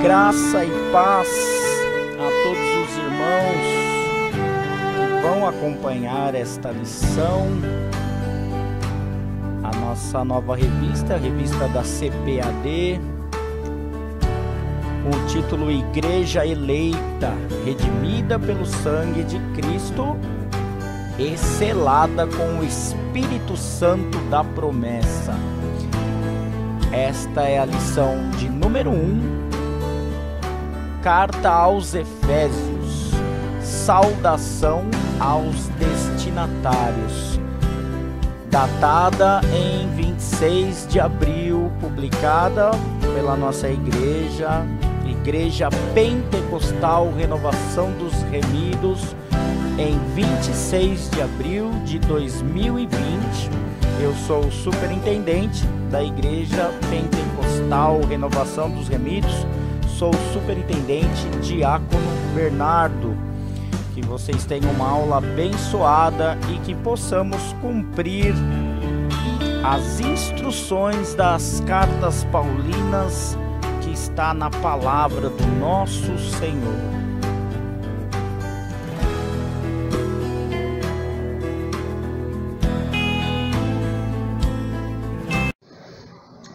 Graça e paz a todos os irmãos que vão acompanhar esta lição. A nossa nova revista, a revista da CPAD, com o título Igreja Eleita, redimida pelo sangue de Cristo e selada com o Espírito Santo da promessa. Esta é a lição de número 1. Carta aos Efésios, saudação aos destinatários, datada em 26 de abril, publicada pela nossa igreja, Igreja Pentecostal Renovação dos Remidos, em 26 de abril de 2020. Eu sou o superintendente da Igreja Pentecostal Renovação dos Remidos. Sou o superintendente Diácono Bernardo. Que vocês tenham uma aula abençoada e que possamos cumprir as instruções das cartas paulinas que está na palavra do nosso Senhor.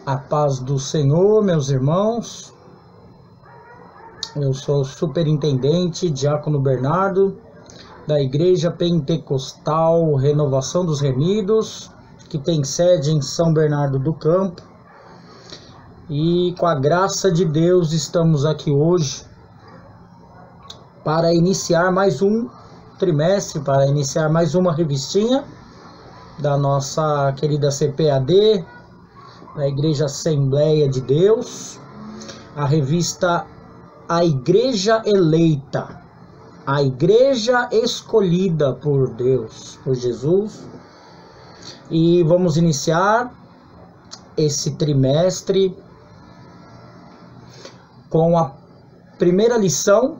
A paz do Senhor, meus irmãos. Eu sou o superintendente Diácono Bernardo, da Igreja Pentecostal Renovação dos Remidos, que tem sede em São Bernardo do Campo. E com a graça de Deus estamos aqui hoje para iniciar mais um trimestre, para iniciar mais uma revistinha da nossa querida CPAD, da Igreja Assembleia de Deus, a revista A Igreja Eleita, a Igreja Escolhida por Deus, por Jesus. E vamos iniciar esse trimestre com a primeira lição,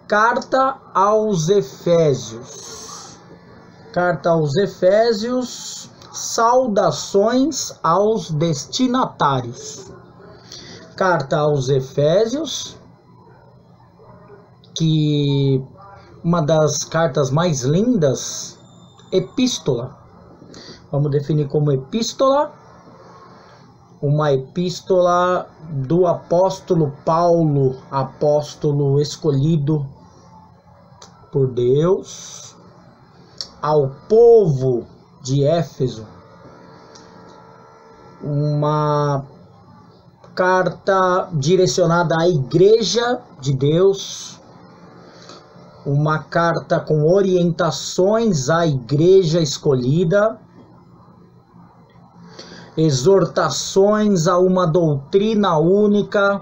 Carta aos Efésios. Carta aos Efésios, saudações aos destinatários. Carta aos Efésios, que uma das cartas mais lindas, epístola. Vamos definir como epístola, uma epístola do apóstolo Paulo, apóstolo escolhido por Deus, ao povo de Éfeso. Uma carta direcionada à Igreja de Deus, uma carta com orientações à Igreja escolhida, exortações a uma doutrina única,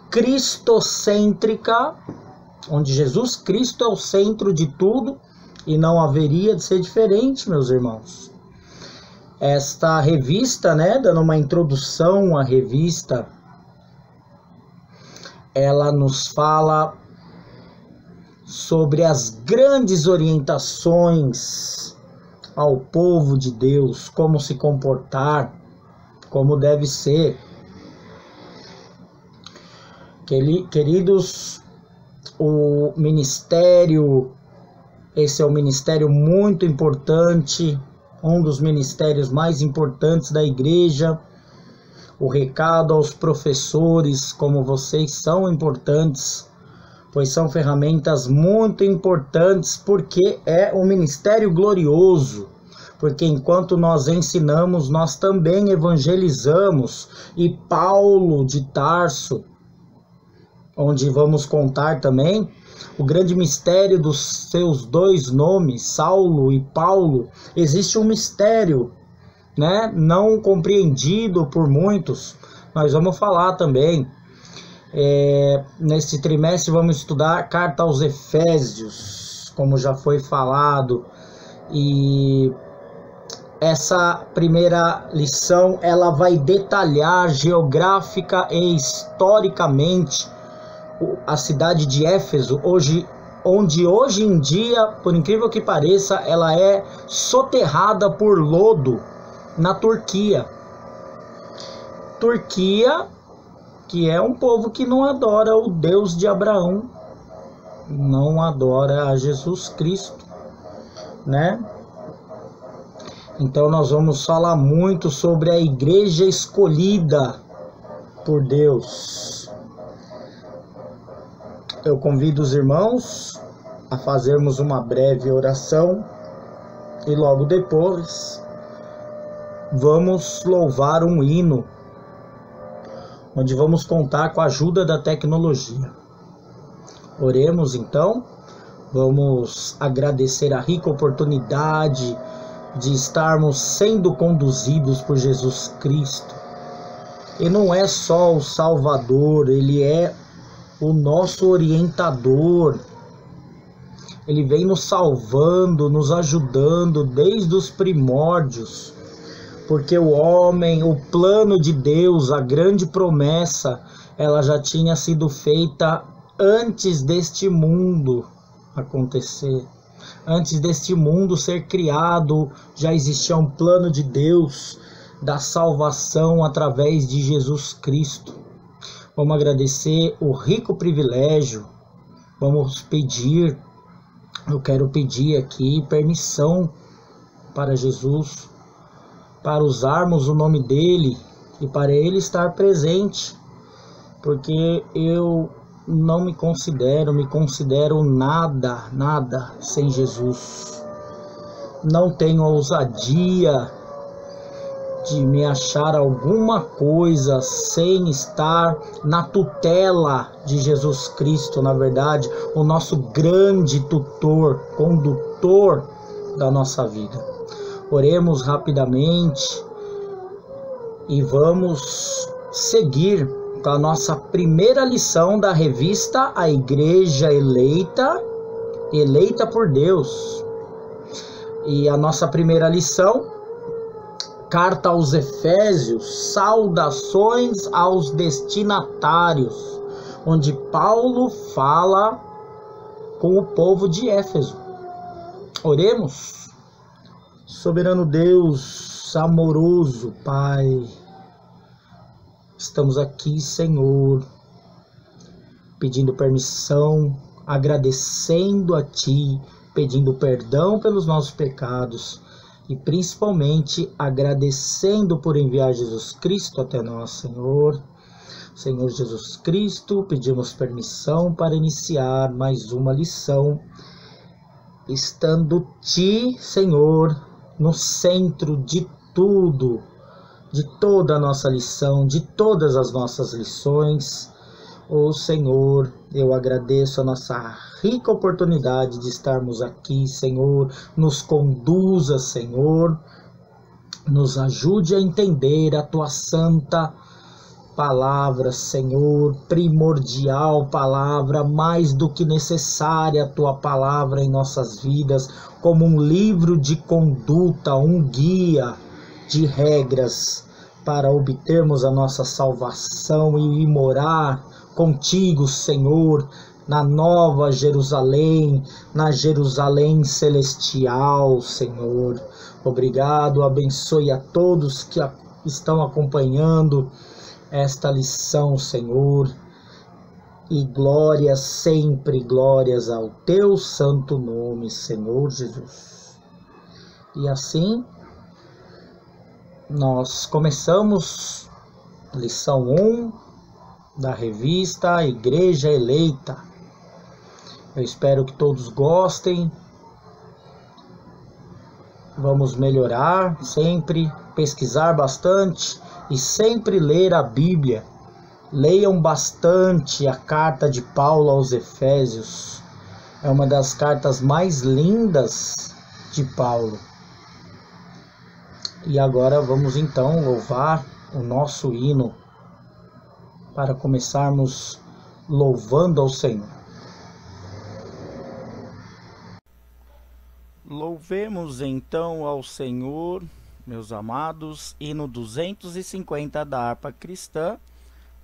cristocêntrica, onde Jesus Cristo é o centro de tudo e não haveria de ser diferente, meus irmãos. Esta revista, dando uma introdução à revista, ela nos fala sobre as grandes orientações ao povo de Deus, como se comportar, como deve ser. Queridos, o ministério, esse é um ministério muito importante, um dos ministérios mais importantes da igreja. O recado aos professores, como vocês são importantes, pois são ferramentas muito importantes, porque é um ministério glorioso, porque enquanto nós ensinamos, nós também evangelizamos. E Paulo de Tarso, onde vamos contar também o grande mistério dos seus dois nomes, Saulo e Paulo. Existe um mistério, não compreendido por muitos. Nós vamos falar também. Nesse trimestre vamos estudar Carta aos Efésios, como já foi falado. E essa primeira lição, ela vai detalhar geográfica e historicamente a cidade de Éfeso, onde hoje em dia, por incrível que pareça, ela é soterrada por lodo na Turquia. Turquia que é um povo que não adora o Deus de Abraão, não adora a Jesus Cristo, né? Então nós vamos falar muito sobre a igreja escolhida por Deus. Eu convido os irmãos a fazermos uma breve oração e logo depois vamos louvar um hino, onde vamos contar com a ajuda da tecnologia. Oremos então, vamos agradecer a rica oportunidade de estarmos sendo conduzidos por Jesus Cristo. E não é só o Salvador, Ele é o nosso orientador. Ele vem nos salvando, nos ajudando desde os primórdios. Porque o homem, o plano de Deus, a grande promessa, ela já tinha sido feita antes deste mundo acontecer. Antes deste mundo ser criado, já existia um plano de Deus da salvação através de Jesus Cristo. Vamos agradecer o rico privilégio. Vamos pedir, eu quero pedir aqui permissão para Jesus, para usarmos o nome dele e para ele estar presente, porque eu não me considero nada sem Jesus. Não tenho ousadia de me achar alguma coisa sem estar na tutela de Jesus Cristo, na verdade, o nosso grande tutor, condutor da nossa vida. Oremos rapidamente e vamos seguir com a nossa primeira lição da revista A Igreja Eleita, eleita por Deus. E a nossa primeira lição, Carta aos Efésios, saudações aos destinatários, onde Paulo fala com o povo de Éfeso. Oremos. Soberano Deus, amoroso Pai, estamos aqui, Senhor, pedindo permissão, agradecendo a Ti, pedindo perdão pelos nossos pecados e principalmente agradecendo por enviar Jesus Cristo até nós, Senhor. Senhor Jesus Cristo, pedimos permissão para iniciar mais uma lição, estando Ti, Senhor, no centro de tudo, de toda a nossa lição, de todas as nossas lições. Ô Senhor, eu agradeço a nossa rica oportunidade de estarmos aqui, Senhor. Nos conduza, Senhor, nos ajude a entender a Tua santa palavra, Senhor, primordial palavra, mais do que necessária a Tua palavra em nossas vidas, como um livro de conduta, um guia de regras para obtermos a nossa salvação e morar contigo, Senhor, na nova Jerusalém, na Jerusalém celestial, Senhor. Obrigado, abençoe a todos que estão acompanhando esta lição, Senhor, e glórias sempre, glórias ao Teu santo nome, Senhor Jesus. E assim, nós começamos lição 1 da revista Igreja Eleita. Eu espero que todos gostem. Vamos melhorar sempre, pesquisar bastante e sempre ler a Bíblia. Leiam bastante a carta de Paulo aos Efésios. É uma das cartas mais lindas de Paulo. E agora vamos então louvar o nosso hino, para começarmos louvando ao Senhor. Louvemos então ao Senhor, meus amados, hino 250 da harpa cristã,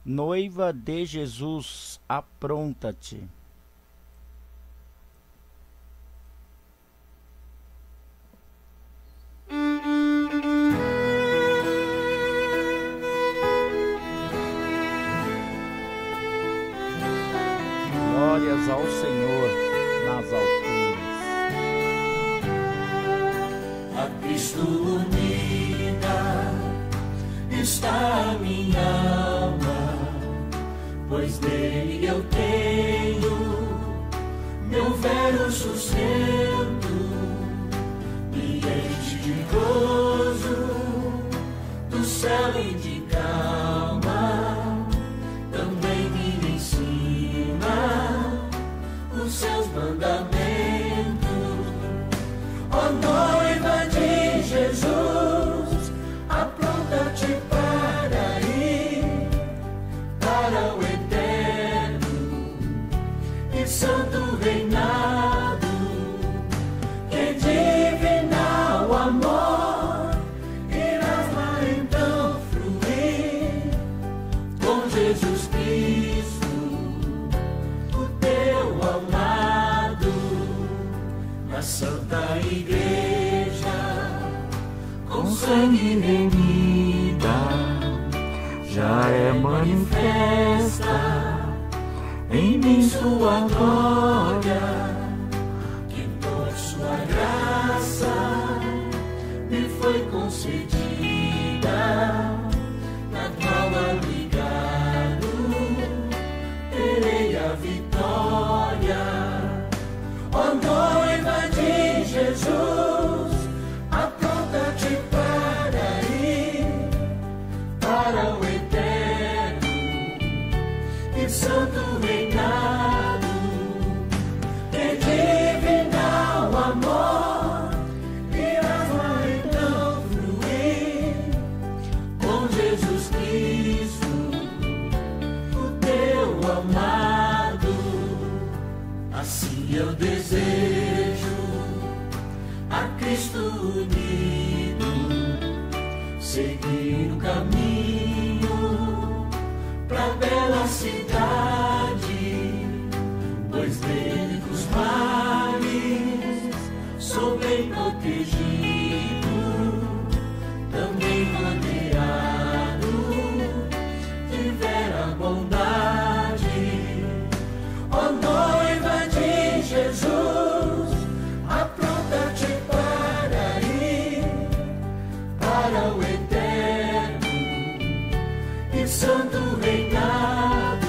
Noiva de Jesus, apronta-te. está minha alma, pois nele eu tenho meu vero sustento, me enche de gozo do céu e de calma, também me ensina os seus mandamentos. Ó noiva de Jesus, apronta-te para ir para o eterno e santo reinado, que divinal amor irás lá então fruir com Jesus Cristo, o teu amado, na Santa Igreja, com sangue remida, já é manifesta em mim sua glória, que por sua graça me foi concedida, na qual ligado terei a vitória. Ó noiva de Jesus, apronta-te para ir para o eterno e santo reinado, que divinal amor irás lá então fruir com Jesus Cristo, o teu amado. Assim eu desejo a Cristo unido, seguir o caminho pra bela cidade, pois dele dos males sou bem protegido, também rodeado de vera bondade. Ó noiva de Jesus, apronta-te para ir para o eterno e santo reinado,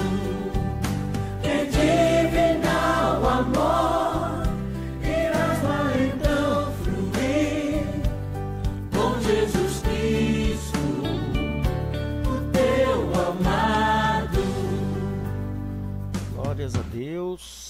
que divinal amor irás lá então fruir com Jesus Cristo, o teu amado. Glórias a Deus.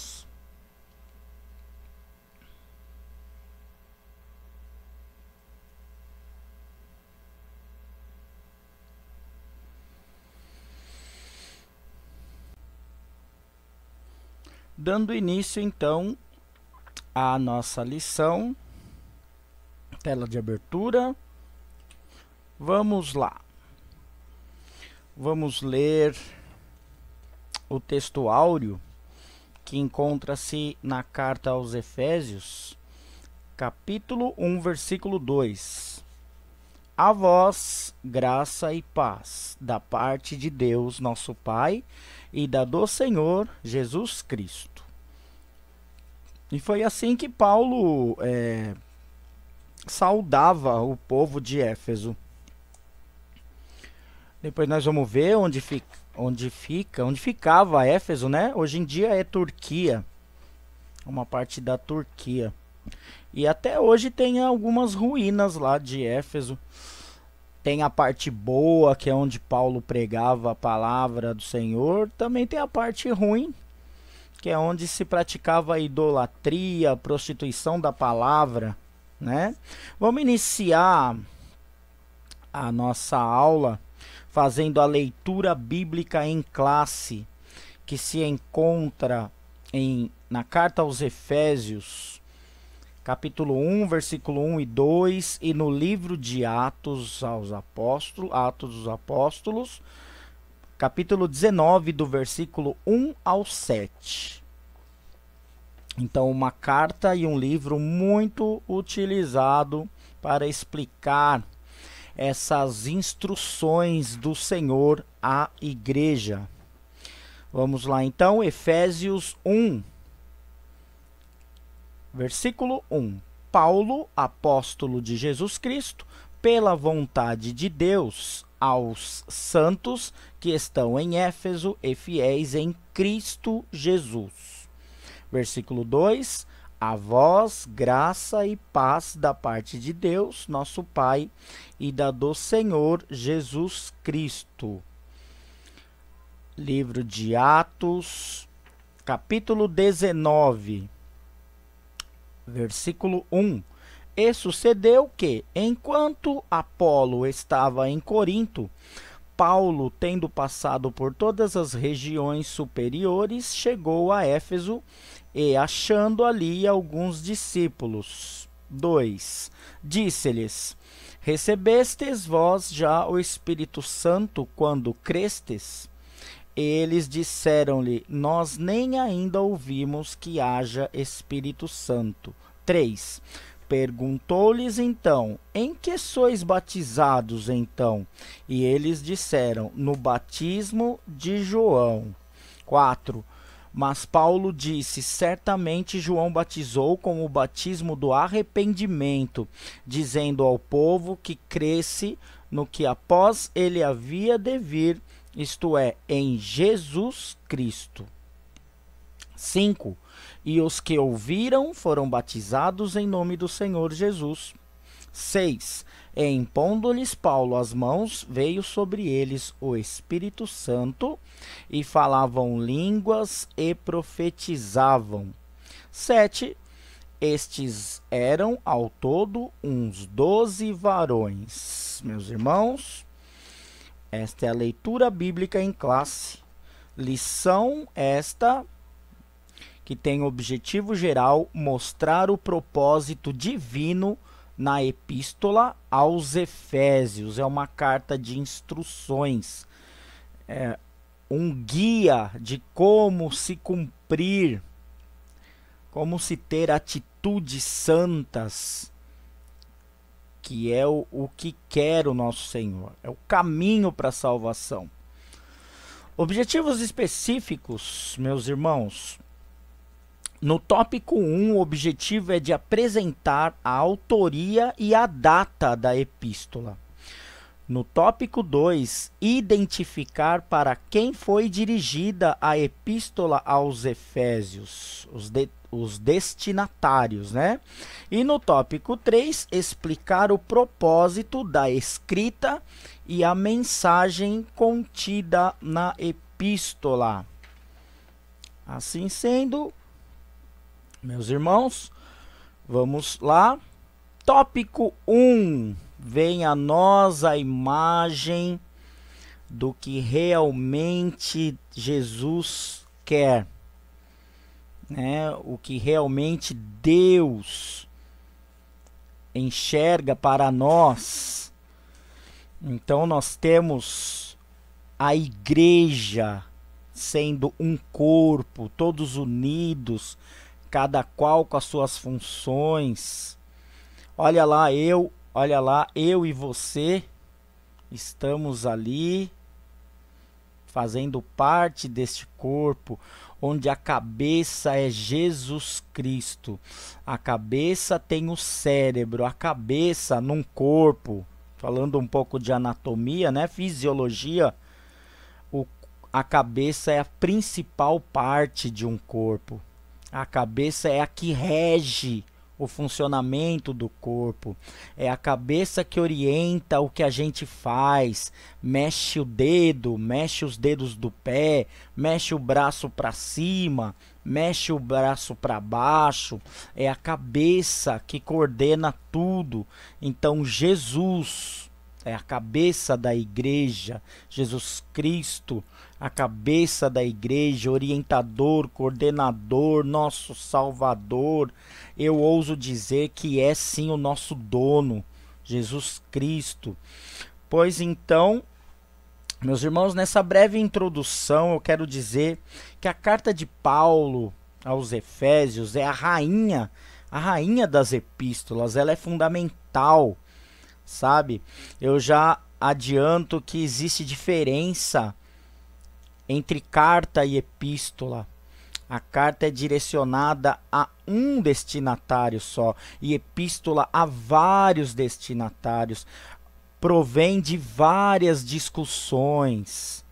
Dando início então à nossa lição, tela de abertura. Vamos lá. Vamos ler o texto áureo que encontra-se na carta aos Efésios, capítulo 1, versículo 2. A vós, graça e paz, da parte de Deus, nosso Pai, e da do Senhor Jesus Cristo. E foi assim que Paulo saudava o povo de Éfeso. Depois nós vamos ver onde ficava Éfeso, né? Hoje em dia é Turquia, uma parte da Turquia. E até hoje tem algumas ruínas lá de Éfeso. Tem a parte boa, que é onde Paulo pregava a palavra do Senhor. Também tem a parte ruim, que é onde se praticava a idolatria, a prostituição da palavra, né? Vamos iniciar a nossa aula fazendo a leitura bíblica em classe, que se encontra na carta aos Efésios, capítulo 1, versículo 1 e 2, e no livro de Atos dos Apóstolos, capítulo 19, do versículo 1 ao 7. Então, uma carta e um livro muito utilizado para explicar essas instruções do Senhor à igreja. Vamos lá então, Efésios 1, versículo 1. Paulo, apóstolo de Jesus Cristo, pela vontade de Deus, aos santos que estão em Éfeso e fiéis em Cristo Jesus. Versículo 2: a vós, graça e paz da parte de Deus, nosso Pai, e da do Senhor Jesus Cristo. Livro de Atos, capítulo 19, versículo 1. E sucedeu que, enquanto Apolo estava em Corinto, Paulo, tendo passado por todas as regiões superiores, chegou a Éfeso e, achando ali alguns discípulos. 2. Disse-lhes: recebestes vós já o Espírito Santo quando crestes? Eles disseram-lhe: nós nem ainda ouvimos que haja Espírito Santo. 3. Perguntou-lhes então: em que sois batizados então? E eles disseram: no batismo de João. 4. Mas Paulo disse: certamente João batizou com o batismo do arrependimento, dizendo ao povo que cresce no que após ele havia de vir, isto é, em Jesus Cristo. 5. E os que ouviram foram batizados em nome do Senhor Jesus. 6. E impondo-lhes Paulo as mãos, veio sobre eles o Espírito Santo, e falavam línguas e profetizavam. 7. Estes eram ao todo uns 12 varões. Meus irmãos, esta é a leitura bíblica em classe. Lição esta que tem o objetivo geral mostrar o propósito divino na epístola aos Efésios. É uma carta de instruções, um guia de como se cumprir, como se ter atitudes santas, que é o que quer o nosso Senhor, é o caminho para a salvação. Objetivos específicos, meus irmãos. No tópico 1, o objetivo é de apresentar a autoria e a data da epístola. No tópico 2, identificar para quem foi dirigida a epístola aos Efésios, os destinatários, né? E no tópico 3, explicar o propósito da escrita e a mensagem contida na epístola. Assim sendo, meus irmãos, vamos lá. Tópico 1. Vem a nós a imagem do que realmente Jesus quer, né? O que realmente Deus enxerga para nós. Então nós temos a igreja sendo um corpo, todos unidos, cada qual com as suas funções. Olha lá, eu e você estamos ali fazendo parte deste corpo, onde a cabeça é Jesus Cristo. A cabeça tem o cérebro, a cabeça num corpo, falando um pouco de anatomia, né, fisiologia, a cabeça é a principal parte de um corpo. A cabeça é a que rege o funcionamento do corpo. É a cabeça que orienta o que a gente faz. Mexe o dedo, mexe os dedos do pé, mexe o braço para cima, mexe o braço para baixo. É a cabeça que coordena tudo. Então Jesus é a cabeça da igreja. Jesus Cristo, a cabeça da igreja, orientador, coordenador, nosso Salvador. Eu ouso dizer que é sim o nosso dono, Jesus Cristo. Pois então, meus irmãos, nessa breve introdução eu quero dizer que a carta de Paulo aos Efésios é a rainha das epístolas. Ela é fundamental, sabe? Eu já adianto que existe diferença entre carta e epístola. A carta é direcionada a um destinatário só, e epístola a vários destinatários. Provém de várias discussões,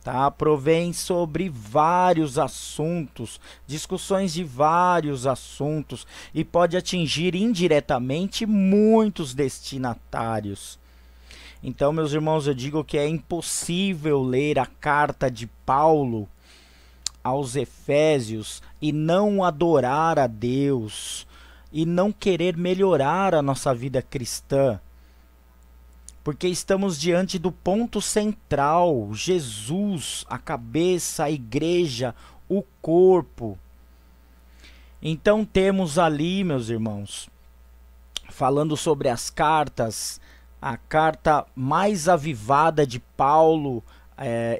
tá? Provém sobre vários assuntos, discussões de vários assuntos, e pode atingir indiretamente muitos destinatários. Então, meus irmãos, eu digo que é impossível ler a carta de Paulo aos Efésios e não adorar a Deus, e não querer melhorar a nossa vida cristã. Porque estamos diante do ponto central, Jesus, a cabeça, a igreja, o corpo. Então temos ali, meus irmãos, falando sobre as cartas, a carta mais avivada de Paulo,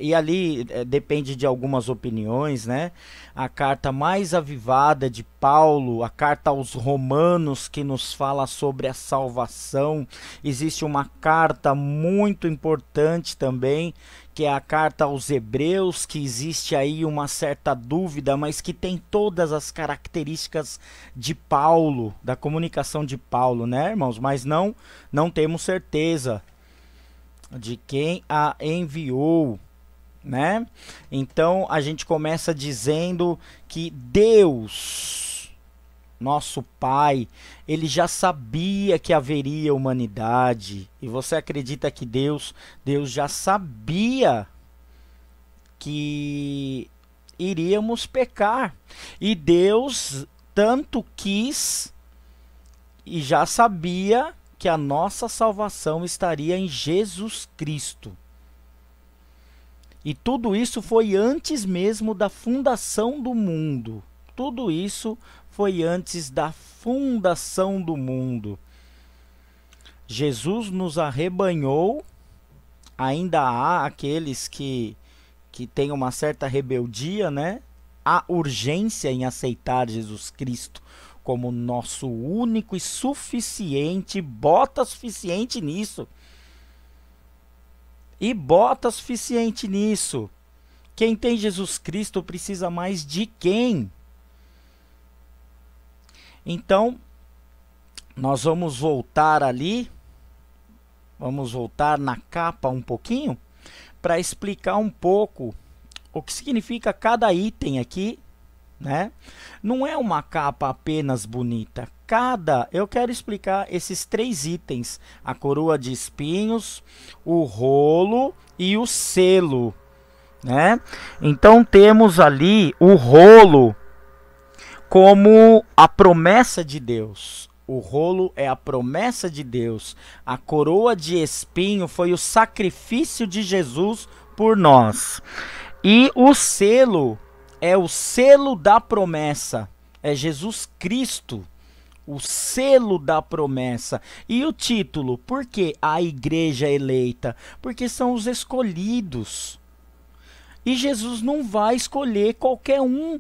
e ali depende de algumas opiniões, né? A carta mais avivada de Paulo, a carta aos Romanos, que nos fala sobre a salvação. Existe uma carta muito importante também, que é a carta aos Hebreus, que existe aí uma certa dúvida, mas que tem todas as características de Paulo, da comunicação de Paulo, né, irmãos? Mas não temos certeza de quem a enviou, né? Então a gente começa dizendo que Deus, nosso Pai, ele já sabia que haveria humanidade. E você acredita que Deus já sabia que iríamos pecar? E Deus tanto quis e já sabia que a nossa salvação estaria em Jesus Cristo. E tudo isso foi antes mesmo da fundação do mundo. Tudo isso foi antes da fundação do mundo. Jesus nos arrebanhou. Ainda há aqueles que têm uma certa rebeldia, né? Há urgência em aceitar Jesus Cristo como nosso único e suficiente, bota suficiente nisso. E bota suficiente nisso. Quem tem Jesus Cristo precisa mais de quem? Então, nós vamos voltar ali, vamos voltar na capa um pouquinho, para explicar um pouco o que significa cada item aqui, né? Não é uma capa apenas bonita. Eu quero explicar esses 3 itens: a coroa de espinhos, o rolo e o selo, né? Então temos ali o rolo como a promessa de Deus. O rolo é a promessa de Deus. A coroa de espinho foi o sacrifício de Jesus por nós. E o selo é o selo da promessa. É Jesus Cristo, o selo da promessa. E o título, por que a igreja eleita? Porque são os escolhidos. E Jesus não vai escolher qualquer um.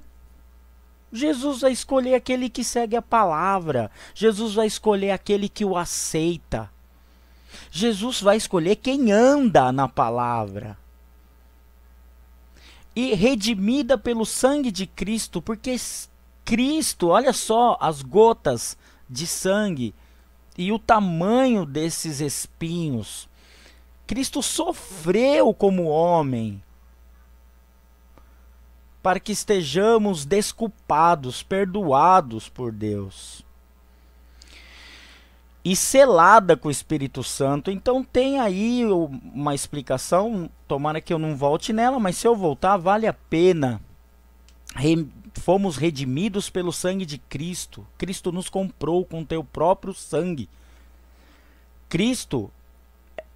Jesus vai escolher aquele que segue a palavra. Jesus vai escolher aquele que o aceita. Jesus vai escolher quem anda na palavra. E redimida pelo sangue de Cristo, porque Cristo, olha só as gotas de sangue e o tamanho desses espinhos. Cristo sofreu como homem para que estejamos desculpados, perdoados por Deus. E selada com o Espírito Santo. Então tem aí uma explicação, tomara que eu não volte nela, mas se eu voltar, vale a pena. Fomos redimidos pelo sangue de Cristo. Cristo nos comprou com teu próprio sangue. Cristo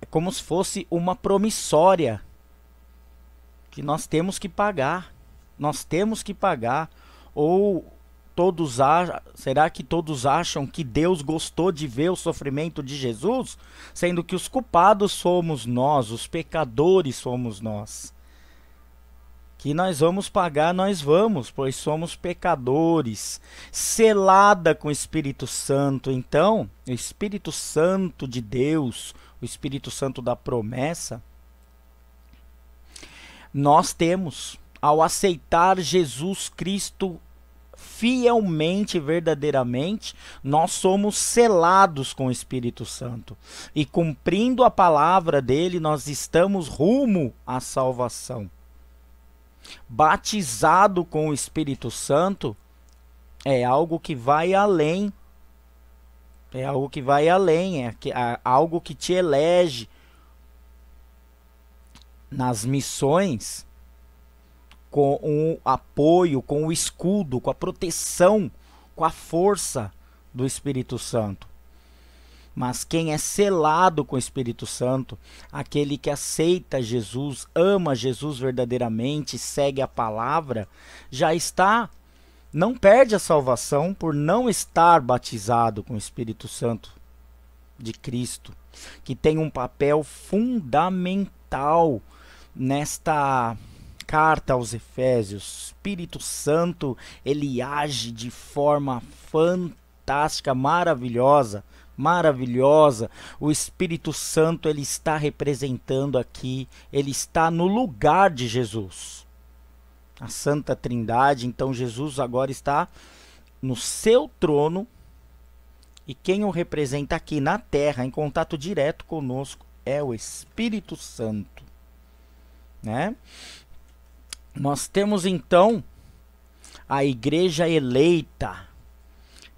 é como se fosse uma promissória que nós temos que pagar. Nós temos que pagar. Ou será que todos acham que Deus gostou de ver o sofrimento de Jesus? Sendo que os culpados somos nós, os pecadores somos nós. Que nós vamos pagar, nós vamos, pois somos pecadores. Selada com o Espírito Santo. Então, o Espírito Santo de Deus, o Espírito Santo da promessa, nós temos. ao aceitar Jesus Cristo fielmente, verdadeiramente, nós somos selados com o Espírito Santo. E cumprindo a palavra dele, nós estamos rumo à salvação. Batizado com o Espírito Santo é algo que vai além. É algo que vai além, é algo que te elege nas missões, com o apoio, com o escudo, com a proteção, com a força do Espírito Santo. Mas quem é selado com o Espírito Santo, aquele que aceita Jesus, ama Jesus verdadeiramente, segue a palavra, já está, não perde a salvação por não estar batizado com o Espírito Santo de Cristo, que tem um papel fundamental nesta carta aos Efésios. O Espírito Santo, ele age de forma fantástica, maravilhosa. O Espírito Santo, ele está representando aqui, ele está no lugar de Jesus. A Santa Trindade, então Jesus agora está no seu trono, e quem o representa aqui na terra, em contato direto conosco, é o Espírito Santo, né? Nós temos então a igreja eleita.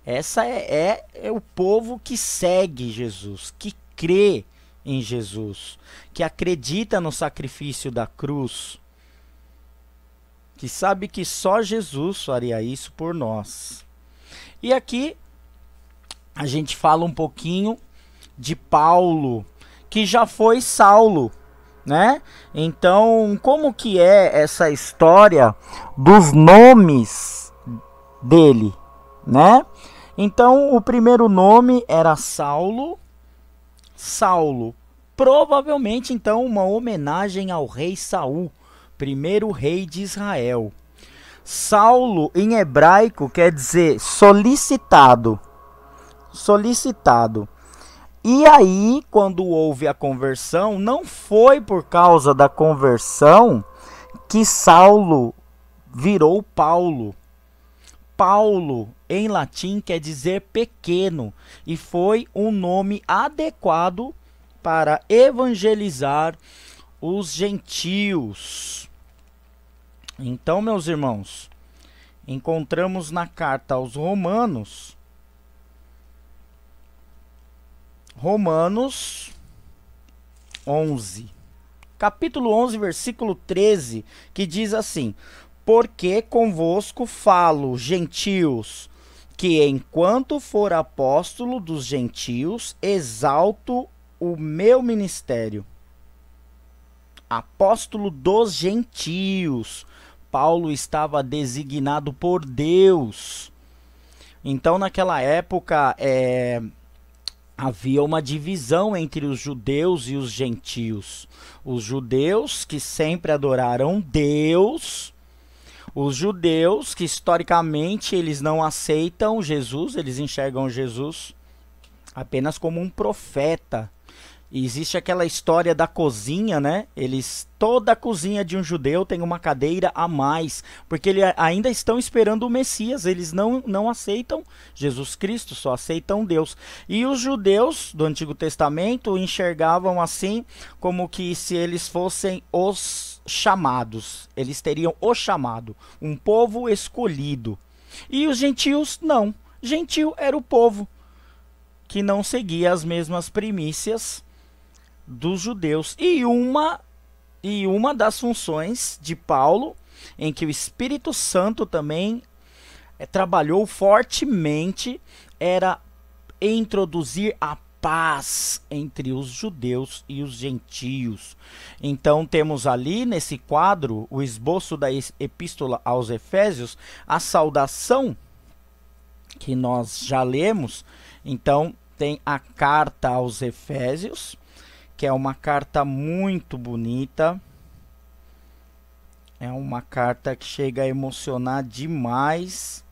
Essa é o povo que segue Jesus, que crê em Jesus, que acredita no sacrifício da cruz, que sabe que só Jesus faria isso por nós. E aqui a gente fala um pouquinho de Paulo, que já foi Saulo, né? Então, como que é essa história dos nomes dele, né? Então, o primeiro nome era Saulo. Provavelmente, então, uma homenagem ao rei Saul, primeiro rei de Israel. Saulo, em hebraico, quer dizer solicitado. E aí, quando houve a conversão, não foi por causa da conversão que Saulo virou Paulo. Paulo, em latim, quer dizer pequeno, e foi um nome adequado para evangelizar os gentios. Então, meus irmãos, encontramos na carta aos Romanos, Romanos 11, capítulo 11, versículo 13, que diz assim: porque convosco falo, gentios, que enquanto for apóstolo dos gentios, exalto o meu ministério. Apóstolo dos gentios. Paulo estava designado por Deus. Então, naquela época, havia uma divisão entre os judeus e os gentios. Os judeus, que sempre adoraram Deus. Os judeus, que historicamente eles não aceitam Jesus, eles enxergam Jesus apenas como um profeta. E existe aquela história da cozinha, né? Toda a cozinha de um judeu tem uma cadeira a mais, porque eles ainda estão esperando o Messias, eles não aceitam Jesus Cristo, só aceitam Deus. E os judeus do Antigo Testamento enxergavam assim, como que se eles fossem os chamados, eles teriam o chamado, um povo escolhido. E os gentios não. Gentil era o povo que não seguia as mesmas primícias dos judeus. E uma das funções de Paulo, em que o Espírito Santo também trabalhou fortemente, era introduzir a paz entre os judeus e os gentios. Então temos ali nesse quadro o esboço da epístola aos Efésios, a saudação que nós já lemos. Então tem a carta aos Efésios, que é uma carta muito bonita. É uma carta que chega a emocionar demais.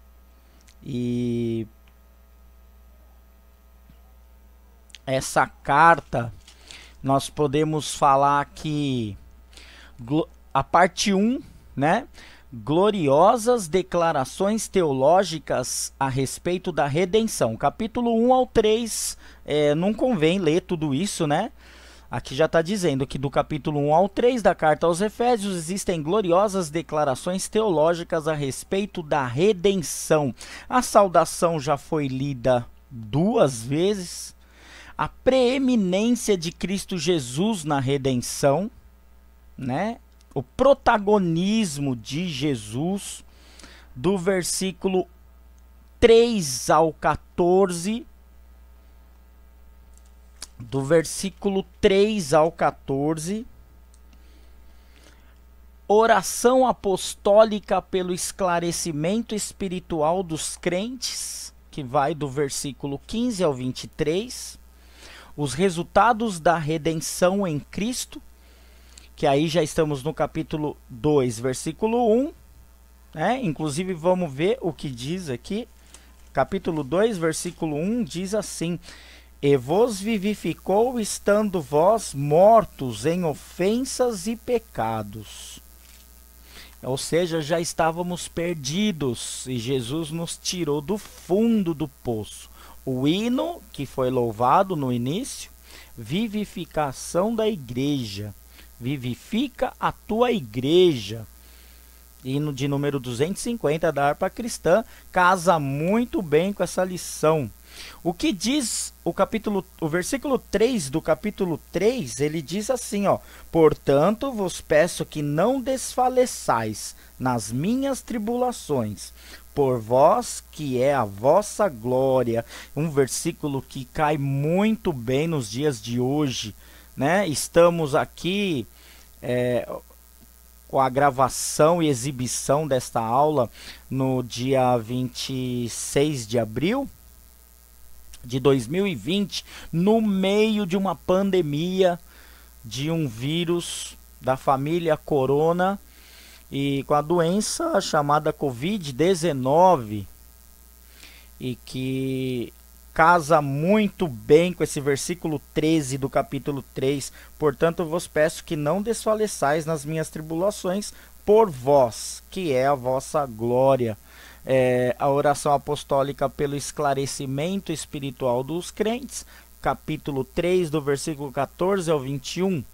E essa carta, nós podemos falar que a parte 1 né? Gloriosas declarações teológicas a respeito da redenção. Capítulo 1 ao 3, não convém ler tudo isso, né? Aqui já está dizendo que do capítulo 1 ao 3 da carta aos Efésios existem gloriosas declarações teológicas a respeito da redenção. A saudação já foi lida 2 vezes. A preeminência de Cristo Jesus na redenção, né? O protagonismo de Jesus, do versículo 3 ao 14, do versículo 3 ao 14, oração apostólica pelo esclarecimento espiritual dos crentes, que vai do versículo 15 ao 23, os resultados da redenção em Cristo, que aí já estamos no capítulo 2, versículo 1, né? Inclusive vamos ver o que diz aqui. Capítulo 2, versículo 1 diz assim: E vos vivificou estando vós mortos em ofensas e pecados. Ou seja, já estávamos perdidos e Jesus nos tirou do fundo do poço. O hino que foi louvado no início, vivificação da igreja. Vivifica a tua igreja. Hino de número 250 da harpa cristã, casa muito bem com essa lição. O que diz o versículo 3 do capítulo 3, ele diz assim, ó: Portanto, vos peço que não desfaleçais nas minhas tribulações, por vós que é a vossa glória. Um versículo que cai muito bem nos dias de hoje, né? Estamos aqui com a gravação e exibição desta aula no dia 26 de abril de 2020, no meio de uma pandemia de um vírus da família Corona e com a doença chamada Covid-19, e que casa muito bem com esse versículo 13 do capítulo 3. Portanto, vos peço que não desfaleçais nas minhas tribulações, por vós, que é a vossa glória. A oração apostólica pelo esclarecimento espiritual dos crentes, capítulo 3, do versículo 14 ao 21.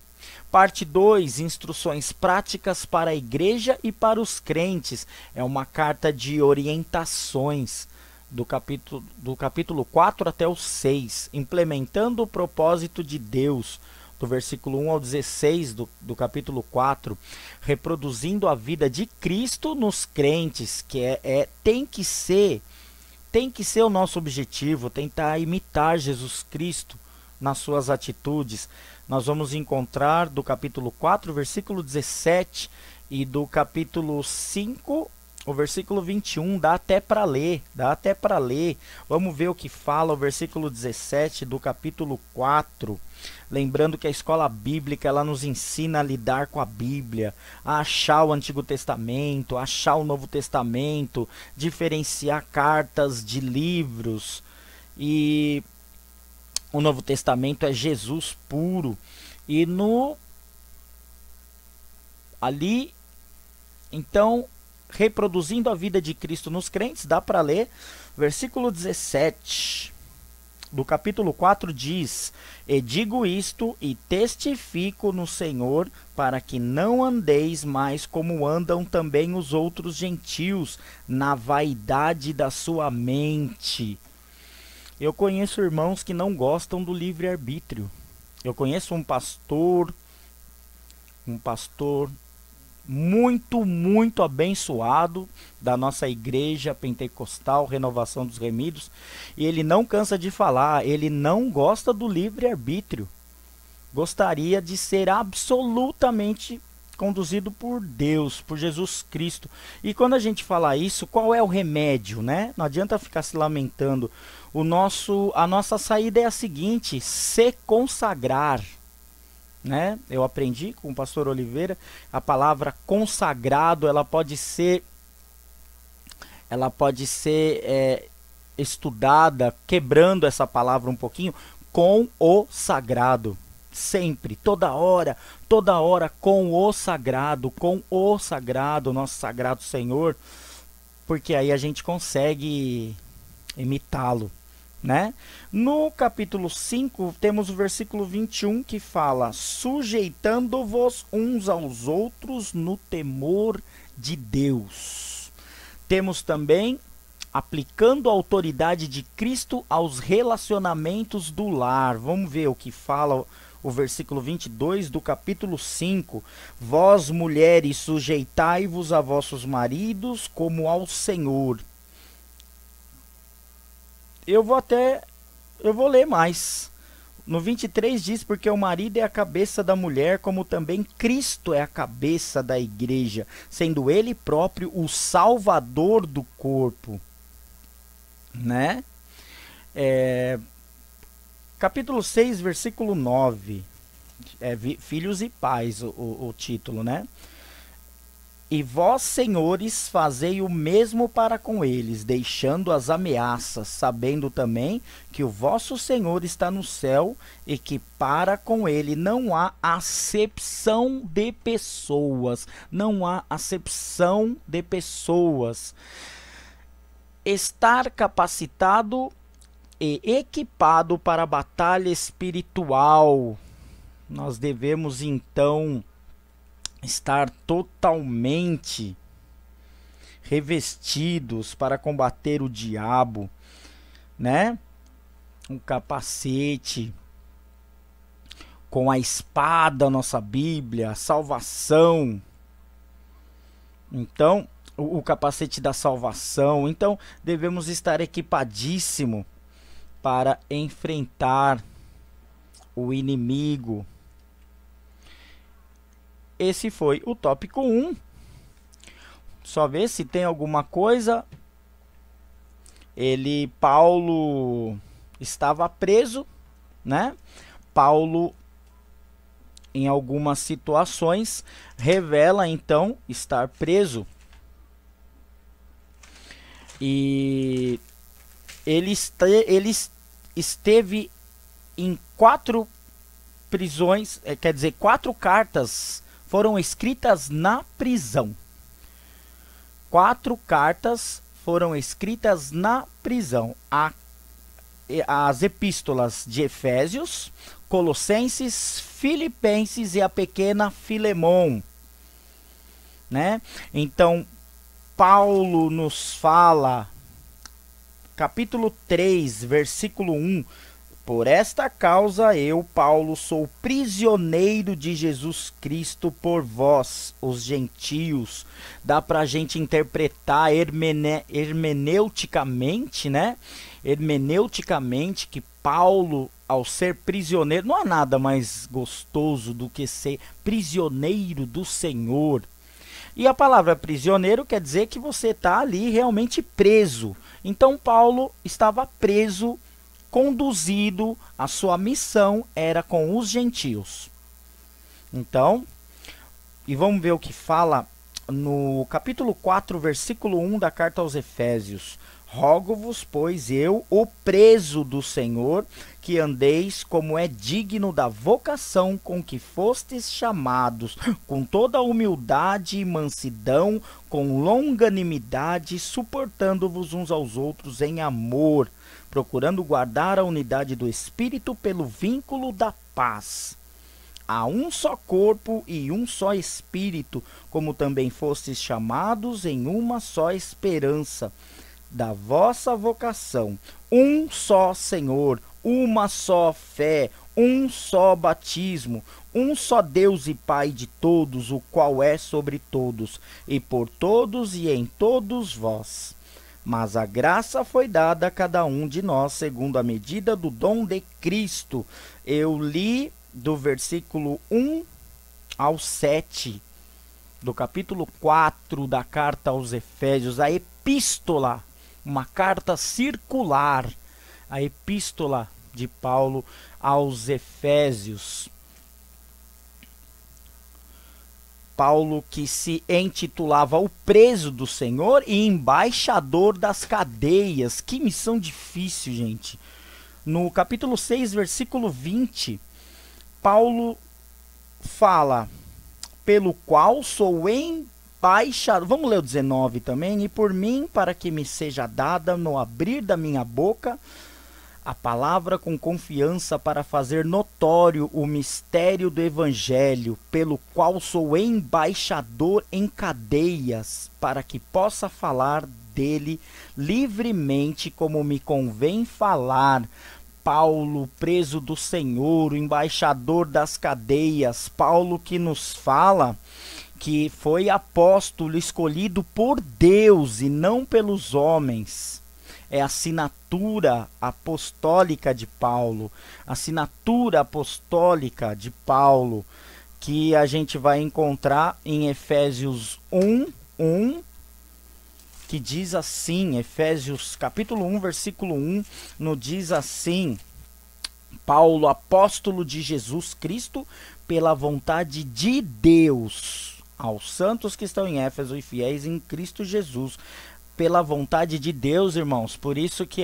Parte 2, instruções práticas para a igreja e para os crentes. É uma carta de orientações do capítulo 4 até o 6, implementando o propósito de Deus, do versículo 1 ao 16 do capítulo 4, reproduzindo a vida de Cristo nos crentes, que tem que ser o nosso objetivo, tentar imitar Jesus Cristo nas suas atitudes. Nós vamos encontrar do capítulo 4, versículo 17, e do capítulo 5, o versículo 21, dá até para ler. Vamos ver o que fala o versículo 17 do capítulo 4. Lembrando que a escola bíblica, ela nos ensina a lidar com a Bíblia, a achar o Antigo Testamento, a achar o Novo Testamento, diferenciar cartas de livros. E o Novo Testamento é Jesus puro. E então, reproduzindo a vida de Cristo nos crentes, dá para ler. Versículo 17 do capítulo 4 diz: E digo isto e testifico no Senhor, para que não andeis mais como andam também os outros gentios, na vaidade da sua mente. Eu conheço irmãos que não gostam do livre-arbítrio. Eu conheço um pastor muito abençoado da nossa igreja pentecostal, Renovação dos Remidos, e ele não cansa de falar, ele não gosta do livre-arbítrio. Gostaria de ser absolutamente conduzido por Deus, por Jesus Cristo. E quando a gente fala isso, qual é o remédio, né? Não adianta ficar se lamentando. A nossa saída é a seguinte: se consagrar. Né? Eu aprendi com o pastor Oliveira, a palavra consagrado, ela pode ser estudada, quebrando essa palavra um pouquinho, com o sagrado. sempre, toda hora com o sagrado, nosso sagrado Senhor, porque aí a gente consegue imitá-lo, né? No capítulo 5 temos o versículo 21 que fala: sujeitando-vos uns aos outros no temor de Deus. Temos também aplicando a autoridade de Cristo aos relacionamentos do lar. Vamos ver o que fala o versículo 22 do capítulo 5. Vós, mulheres, sujeitai-vos a vossos maridos como ao Senhor. Eu vou ler mais. No 23 diz: porque o marido é a cabeça da mulher, como também Cristo é a cabeça da igreja, sendo ele próprio o salvador do corpo. Né? Capítulo 6, versículo 9. Filhos e pais, o título, né? E vós, senhores, fazei o mesmo para com eles, deixando as ameaças, sabendo também que o vosso Senhor está no céu e que para com ele não há acepção de pessoas. Não há acepção de pessoas. Estar capacitado e equipado para a batalha espiritual. Nós devemos então estar totalmente revestidos para combater o diabo, né? Um capacete, com a espada, nossa Bíblia, a salvação. Então, o capacete da salvação. Então, devemos estar equipadíssimo para enfrentar o inimigo. Esse foi o tópico 1. Só ver se tem alguma coisa. Paulo estava preso, né? Paulo, em algumas situações, revela então estar preso. E ele esteve em 4 prisões, quer dizer, 4 cartas foram escritas na prisão. 4 cartas foram escritas na prisão. As epístolas de Efésios, Colossenses, Filipenses e a pequena Filemon, né? Então, Paulo nos fala, capítulo 3, versículo 1, por esta causa eu, Paulo, sou prisioneiro de Jesus Cristo por vós, os gentios. Dá pra gente interpretar hermeneuticamente, né? Hermeneuticamente que Paulo, ao ser prisioneiro, não há nada mais gostoso do que ser prisioneiro do Senhor. E a palavra prisioneiro quer dizer que você está ali realmente preso. Então Paulo estava preso, conduzido, a sua missão era com os gentios. Então, e vamos ver o que fala no capítulo 4, versículo 1 da carta aos Efésios. Rogo-vos, pois eu, o preso do Senhor, que andeis como é digno da vocação com que fostes chamados, com toda humildade e mansidão, com longanimidade, suportando-vos uns aos outros em amor, procurando guardar a unidade do Espírito pelo vínculo da paz. Há um só corpo e um só Espírito, como também fostes chamados em uma só esperança da vossa vocação. Um só Senhor, uma só fé, um só batismo, um só Deus e Pai de todos, o qual é sobre todos, e por todos e em todos vós. Mas a graça foi dada a cada um de nós, segundo a medida do dom de Cristo. Eu li do versículo 1 ao 7, do capítulo 4 da carta aos Efésios, a epístola, uma carta circular, a epístola de Paulo aos Efésios. Paulo, que se intitulava o preso do Senhor e embaixador das cadeias. Que missão difícil, gente. No capítulo 6, versículo 20, Paulo fala, pelo qual sou embaixador. Vamos ler o 19 também. E por mim, para que me seja dada no abrir da minha boca a palavra com confiança para fazer notório o mistério do evangelho, pelo qual sou embaixador em cadeias, para que possa falar dele livremente como me convém falar. Paulo, preso do Senhor, o embaixador das cadeias. Paulo que nos fala que foi apóstolo escolhido por Deus e não pelos homens. É a assinatura apostólica de Paulo, assinatura apostólica de Paulo, que a gente vai encontrar em Efésios 1, que diz assim, Efésios capítulo 1, versículo 1, nos diz assim: Paulo, apóstolo de Jesus Cristo, pela vontade de Deus, aos santos que estão em Éfeso e fiéis em Cristo Jesus, pela vontade de Deus, irmãos. Por isso que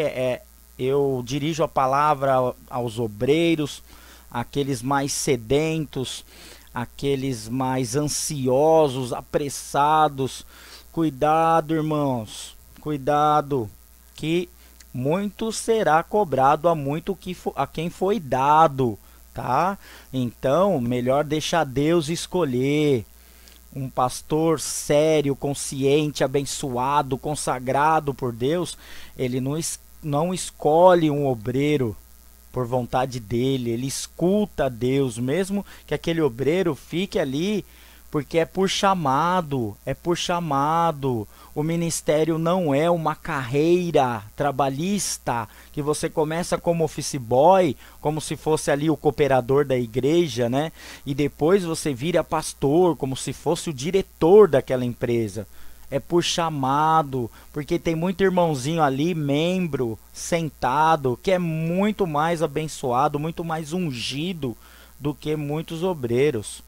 eu dirijo a palavra aos obreiros, aqueles mais sedentos, aqueles mais ansiosos, apressados. Cuidado, irmãos, cuidado, que muito será cobrado a quem foi dado, tá? Então, melhor deixar Deus escolher. Um pastor sério, consciente, abençoado, consagrado por Deus, ele não escolhe um obreiro por vontade dele, ele escuta a Deus, mesmo que aquele obreiro fique ali, porque é por chamado, é por chamado. O ministério não é uma carreira trabalhista, que você começa como office boy, como se fosse ali o cooperador da igreja, né? E depois você vira pastor, como se fosse o diretor daquela empresa. É por chamado, porque tem muito irmãozinho ali, membro, sentado, que é muito mais abençoado, muito mais ungido do que muitos obreiros.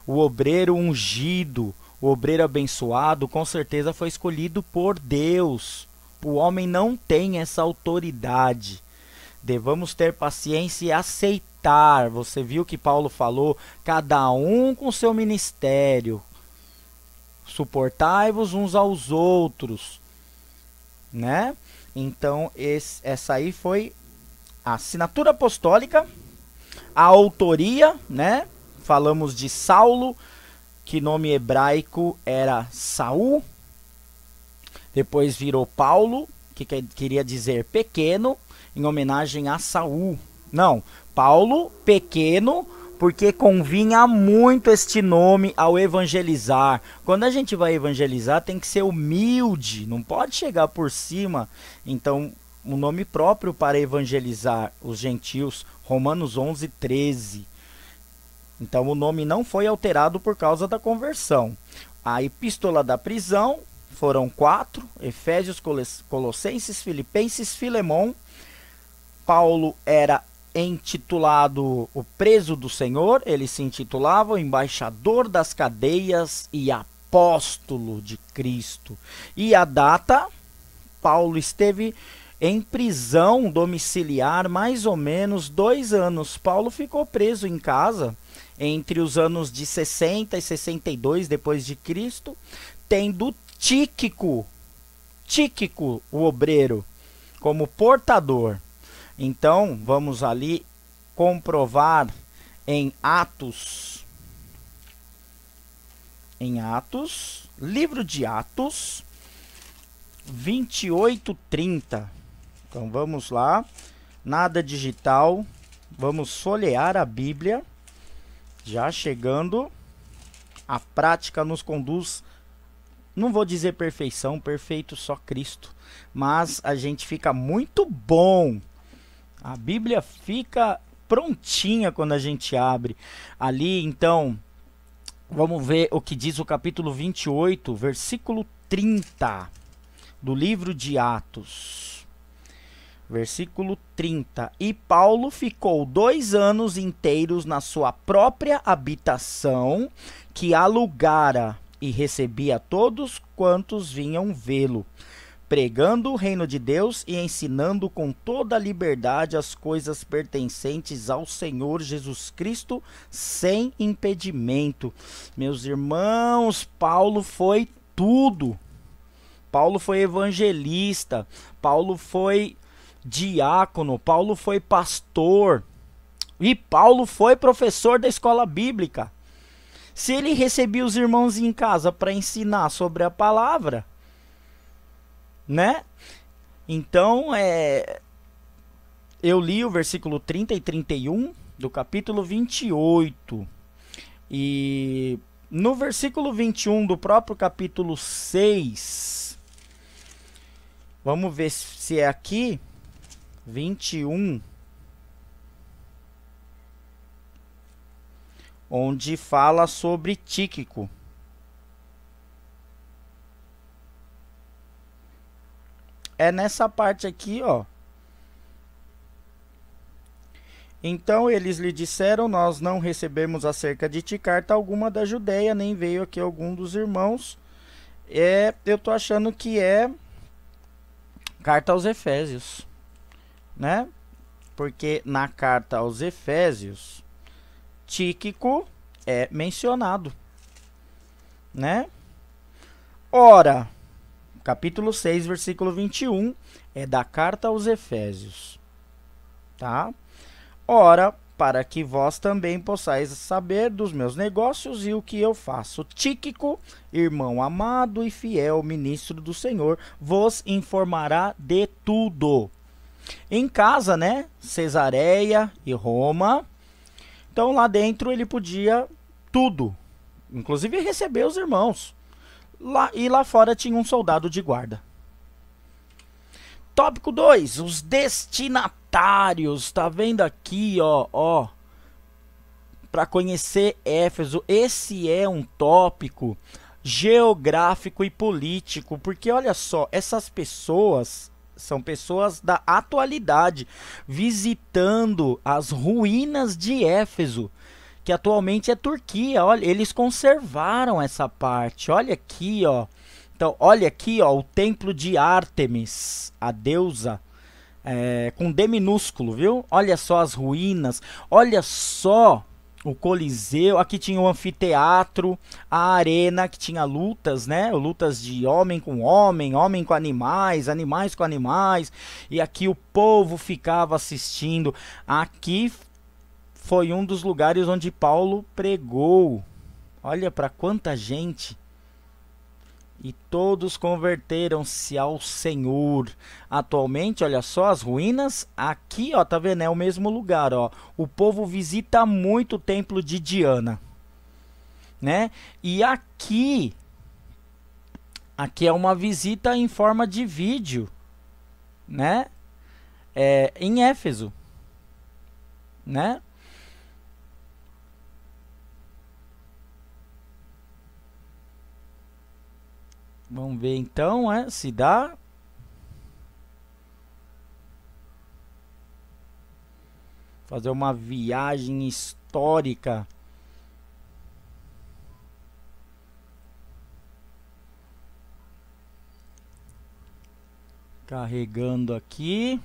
O obreiro ungido, o obreiro abençoado, com certeza foi escolhido por Deus. O homem não tem essa autoridade. Devamos ter paciência e aceitar. Você viu que Paulo falou, cada um com seu ministério. Suportai-vos uns aos outros, né? Então, essa aí foi a assinatura apostólica, a autoria, né? Falamos de Saulo, que nome hebraico era Saul. Depois virou Paulo, que queria dizer pequeno, em homenagem a Saul. Não, Paulo, pequeno, porque convinha muito este nome ao evangelizar. Quando a gente vai evangelizar, tem que ser humilde, não pode chegar por cima. Então, o nome próprio para evangelizar os gentios, Romanos 11, 13. Então, o nome não foi alterado por causa da conversão. A epístola da prisão foram 4, Efésios, Colossenses, Filipenses, Filemon. Paulo era intitulado o preso do Senhor, ele se intitulava o embaixador das cadeias e apóstolo de Cristo. E a data, Paulo esteve em prisão domiciliar mais ou menos 2 anos. Paulo ficou preso em casa entre os anos de 60 e 62 depois de Cristo, tendo Tíquico, o obreiro, como portador. Então, vamos ali comprovar em Atos, livro de Atos, 28:30. Então, vamos lá, nada digital, vamos folhear a Bíblia, já chegando, a prática nos conduz, não vou dizer perfeição, perfeito só Cristo, mas a gente fica muito bom. A Bíblia fica prontinha quando a gente abre. Ali, então, vamos ver o que diz o capítulo 28, versículo 30, do livro de Atos. Versículo 30. E Paulo ficou 2 anos inteiros na sua própria habitação, que alugara, e recebia todos quantos vinham vê-lo. pregando o reino de Deus e ensinando com toda a liberdade as coisas pertencentes ao Senhor Jesus Cristo, sem impedimento. Meus irmãos, Paulo foi tudo. Paulo foi evangelista, Paulo foi diácono, Paulo foi pastor e Paulo foi professor da escola bíblica. Se ele recebia os irmãos em casa para ensinar sobre a palavra, né? Então, eu li o versículo 30 e 31 do capítulo 28. E no versículo 21 do próprio capítulo 6, vamos ver se é aqui, 21, onde fala sobre Tíquico. É nessa parte aqui, ó. Então eles lhe disseram: nós não recebemos acerca de ti carta alguma da Judeia, nem veio aqui algum dos irmãos. Eu tô achando que é carta aos Efésios, né? Porque na carta aos Efésios, Tíquico é mencionado, né? Ora, capítulo 6, versículo 21, é da carta aos Efésios, tá? Ora, para que vós também possais saber dos meus negócios e o que eu faço. Tíquico, irmão amado e fiel ministro do Senhor, vos informará de tudo. Em casa, né? Cesareia e Roma. Então lá dentro ele podia tudo, inclusive receber os irmãos. E lá fora tinha um soldado de guarda. Tópico 2, os destinatários. Tá vendo aqui, ó, para conhecer Éfeso. Esse é um tópico geográfico e político, porque olha só, essas pessoas são pessoas da atualidade visitando as ruínas de Éfeso, que atualmente é Turquia. Olha, eles conservaram essa parte. Olha aqui, ó. Então, olha aqui, ó, o templo de Ártemis, a deusa, com D minúsculo, viu? Olha só as ruínas, olha só o Coliseu. Aqui tinha o anfiteatro, a arena, que tinha lutas, né? Lutas de homem com homem, homem com animais, animais com animais. E aqui o povo ficava assistindo. Aqui foi um dos lugares onde Paulo pregou. Olha para quanta gente. E todos converteram-se ao Senhor. Atualmente, olha só as ruínas. Aqui, ó, tá vendo? É o mesmo lugar, ó. O povo visita muito o templo de Diana, né? E aqui é uma visita em forma de vídeo, né? Em Éfeso, né? Vamos ver então, se dá. Fazer uma viagem histórica. Carregando aqui.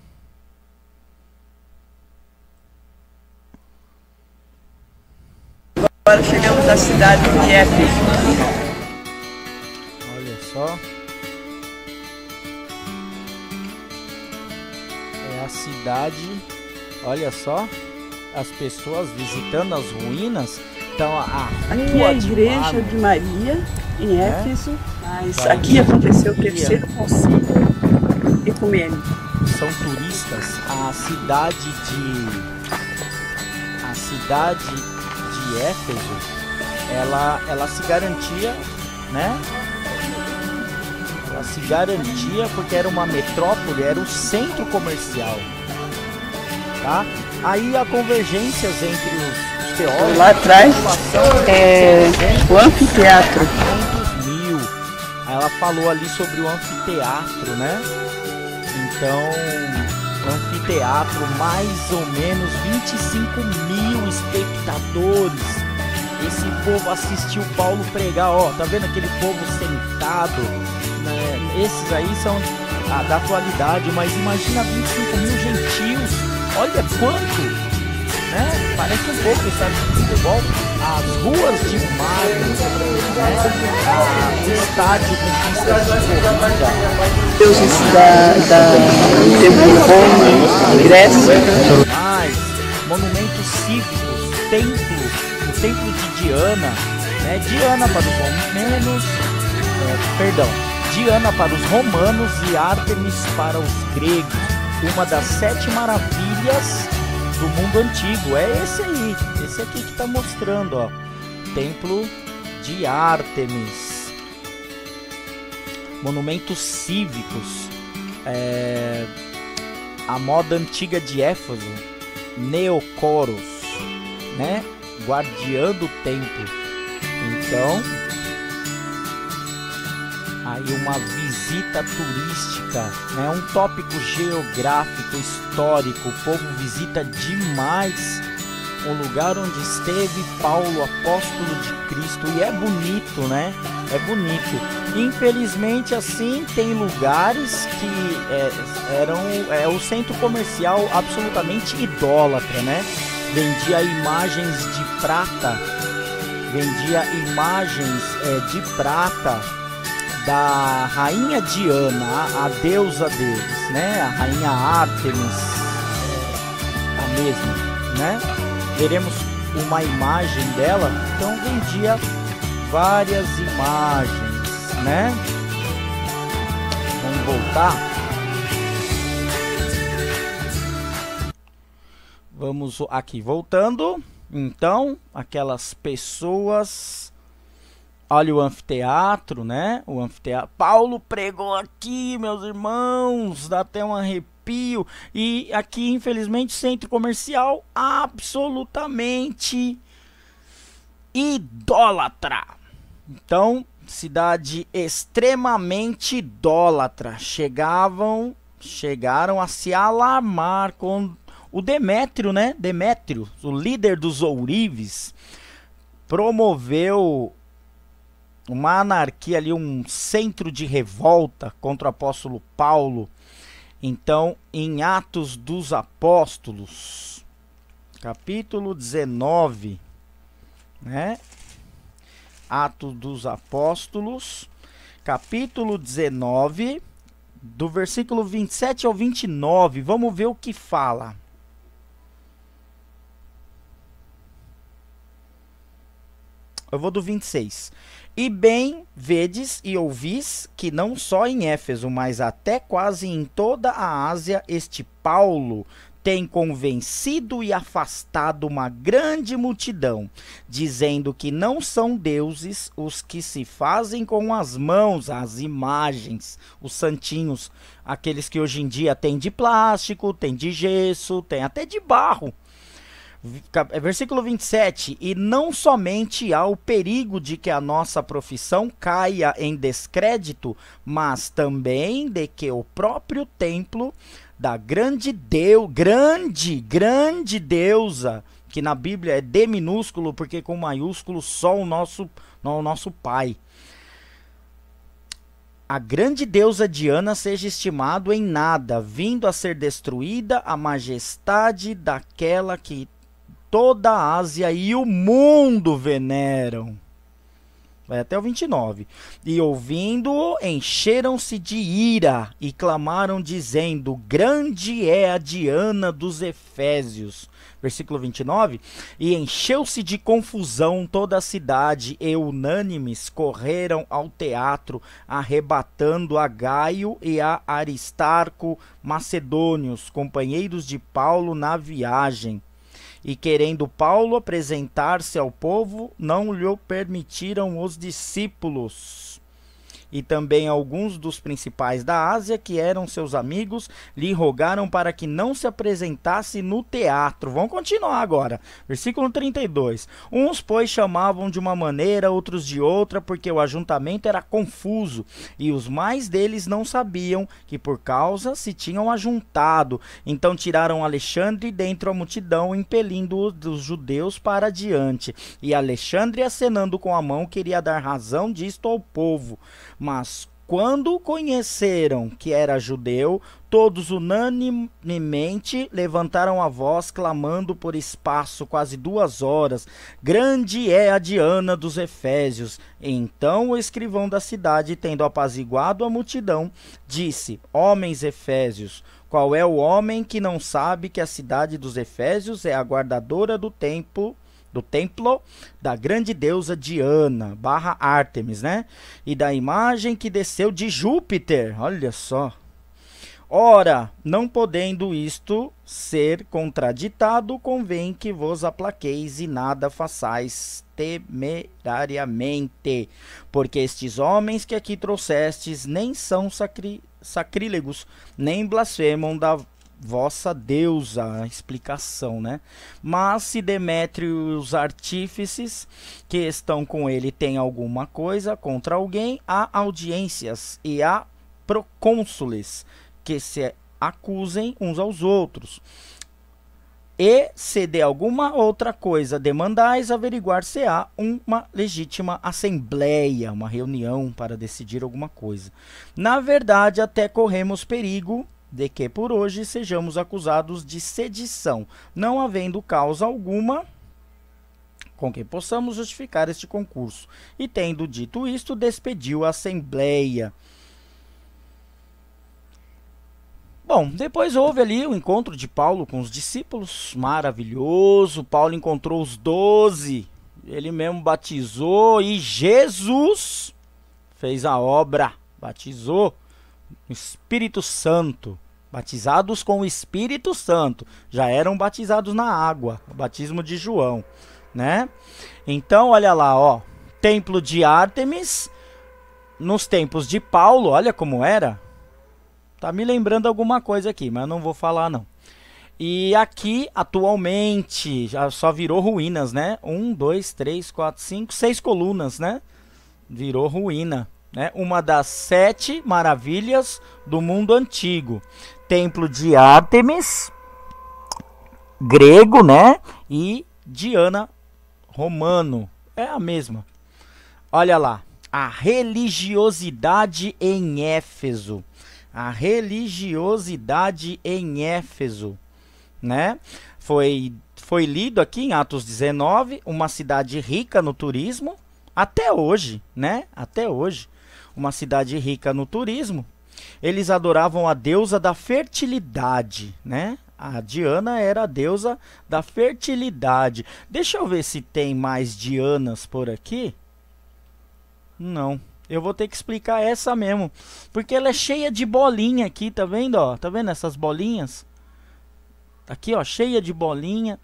Agora chegamos à cidade de Éfeso. Só é a cidade, olha só, as pessoas visitando as ruínas. Então a aqui é a igreja de Maria em Éfeso, mas aqui aconteceu o terceiro concílio ecumênico. São turistas. A cidade de Éfeso, ela se garantia, né? Ela se garantia porque era uma metrópole, era o centro comercial, tá? Aí há convergências entre os teólogos. Lá atrás é o anfiteatro. 500.000. Aí ela falou ali sobre o anfiteatro, né? Então, anfiteatro, mais ou menos 25.000 espectadores. Esse povo assistiu Paulo pregar, ó, tá vendo aquele povo sentado? Esses aí são da atualidade, mas imagina 25 mil gentios, olha quanto, né? Parece um pouco o estádio de futebol, as ruas de Mário, né? O estádio com pistas de corrida. Deuses do tempo de Roma, Grécia. Mais monumentos cívicos, o templo de Diana, né? Diana para os romanos, Diana para os romanos e Ártemis para os gregos, uma das 7 maravilhas do mundo antigo. É esse aí, esse aqui que está mostrando, ó, templo de Ártemis. Monumentos cívicos, a moda antiga de Éfeso, Neocoros, né, guardiã do templo. Então, aí uma visita turística, né, um tópico geográfico, histórico. O povo visita demais o lugar onde esteve Paulo, apóstolo de Cristo, e é bonito, né? É bonito. Infelizmente, assim, tem lugares que eram o centro comercial absolutamente idólatra, né? Vendia imagens de prata, da rainha Diana, a deusa deles, né? A rainha Ártemis, a mesma, né? Veremos uma imagem dela, então vendia várias imagens, né? Vamos voltar. Vamos aqui, voltando. Então, aquelas pessoas. Olha o anfiteatro, né? O anfiteatro. Paulo pregou aqui, meus irmãos. Dá até um arrepio. E aqui, infelizmente, centro comercial absolutamente idólatra. Então, cidade extremamente idólatra. Chegaram a se alarmar com o Demétrio, né? Demétrio, o líder dos ourives, promoveu uma anarquia ali, um centro de revolta contra o apóstolo Paulo. Então, em Atos dos Apóstolos, capítulo 19, né? Atos dos Apóstolos, capítulo 19, do versículo 27 ao 29, vamos ver o que fala. Eu vou do 26. E bem vedes e ouvis que não só em Éfeso, mas até quase em toda a Ásia, este Paulo tem convencido e afastado uma grande multidão, dizendo que não são deuses os que se fazem com as mãos, as imagens, os santinhos, aqueles que hoje em dia tem de plástico, tem de gesso, tem até de barro. Versículo 27, e não somente há o perigo de que a nossa profissão caia em descrédito, mas também de que o próprio templo da grande deusa, que na Bíblia é D minúsculo, porque com maiúsculo só o nosso Pai. A grande deusa Diana seja estimado em nada, vindo a ser destruída a majestade daquela que toda a Ásia e o mundo veneram. Vai até o 29. E ouvindo-o, encheram-se de ira e clamaram, dizendo: grande é a Diana dos Efésios. Versículo 29. E encheu-se de confusão toda a cidade, e unânimes correram ao teatro, arrebatando a Gaio e a Aristarco, macedônios, companheiros de Paulo na viagem. E querendo Paulo apresentar-se ao povo, não lhe permitiram os discípulos. E também alguns dos principais da Ásia, que eram seus amigos, lhe rogaram para que não se apresentasse no teatro. Vamos continuar agora. Versículo 32. Uns, pois, chamavam de uma maneira, outros de outra, porque o ajuntamento era confuso, e os mais deles não sabiam que por causa se tinham ajuntado. Então tiraram Alexandre dentre a multidão, impelindo-o dos judeus para diante. E Alexandre, acenando com a mão, queria dar razão disto ao povo. Mas quando conheceram que era judeu, todos unanimemente levantaram a voz, clamando por espaço quase 2 horas. Grande é a Diana dos Efésios. Então o escrivão da cidade, tendo apaziguado a multidão, disse: Homens efésios, qual é o homem que não sabe que a cidade dos Efésios é a guardadora do templo da grande deusa Diana, /Ártemis, né? E da imagem que desceu de Júpiter. Olha só. Ora, não podendo isto ser contraditado, convém que vos aplaqueis e nada façais temerariamente, porque estes homens que aqui trouxestes nem são sacrílegos, nem blasfemam da vossa deusa. Explicação, né? Mas se Demétrio e os artífices que estão com ele têm alguma coisa contra alguém, há audiências e há procônsules que se acusem uns aos outros. E se de alguma outra coisa demandais, averiguar se há uma legítima assembleia, uma reunião para decidir alguma coisa. Na verdade, até corremos perigo de que por hoje sejamos acusados de sedição, não havendo causa alguma com que possamos justificar este concurso. E tendo dito isto, despediu a assembleia. Bom, depois houve ali o encontro de Paulo com os discípulos, maravilhoso. Paulo encontrou os 12, ele mesmo batizou e Jesus fez a obra, batizou o Espírito Santo, batizados com o Espírito Santo, já eram batizados na água, o batismo de João, né? Então, olha lá, ó, templo de Ártemis, nos tempos de Paulo, olha como era. Tá me lembrando alguma coisa aqui, mas eu não vou falar não. E aqui, atualmente, já só virou ruínas, né? 1, 2, 3, 4, 5, 6 colunas, né? Virou ruína, né? Uma das 7 maravilhas do mundo antigo. Templo de Ártemis, grego, né? E Diana, romano. É a mesma. Olha lá. A religiosidade em Éfeso. A religiosidade em Éfeso, né? Foi lido aqui em Atos 19, uma cidade rica no turismo, até hoje, né? Até hoje, uma cidade rica no turismo. Eles adoravam a deusa da fertilidade, né? A Diana era a deusa da fertilidade. Deixa eu ver se tem mais Dianas por aqui. Não. Eu vou ter que explicar essa mesmo, porque ela é cheia de bolinha aqui, tá vendo, ó? Tá vendo essas bolinhas? Aqui, ó, cheia de bolinha.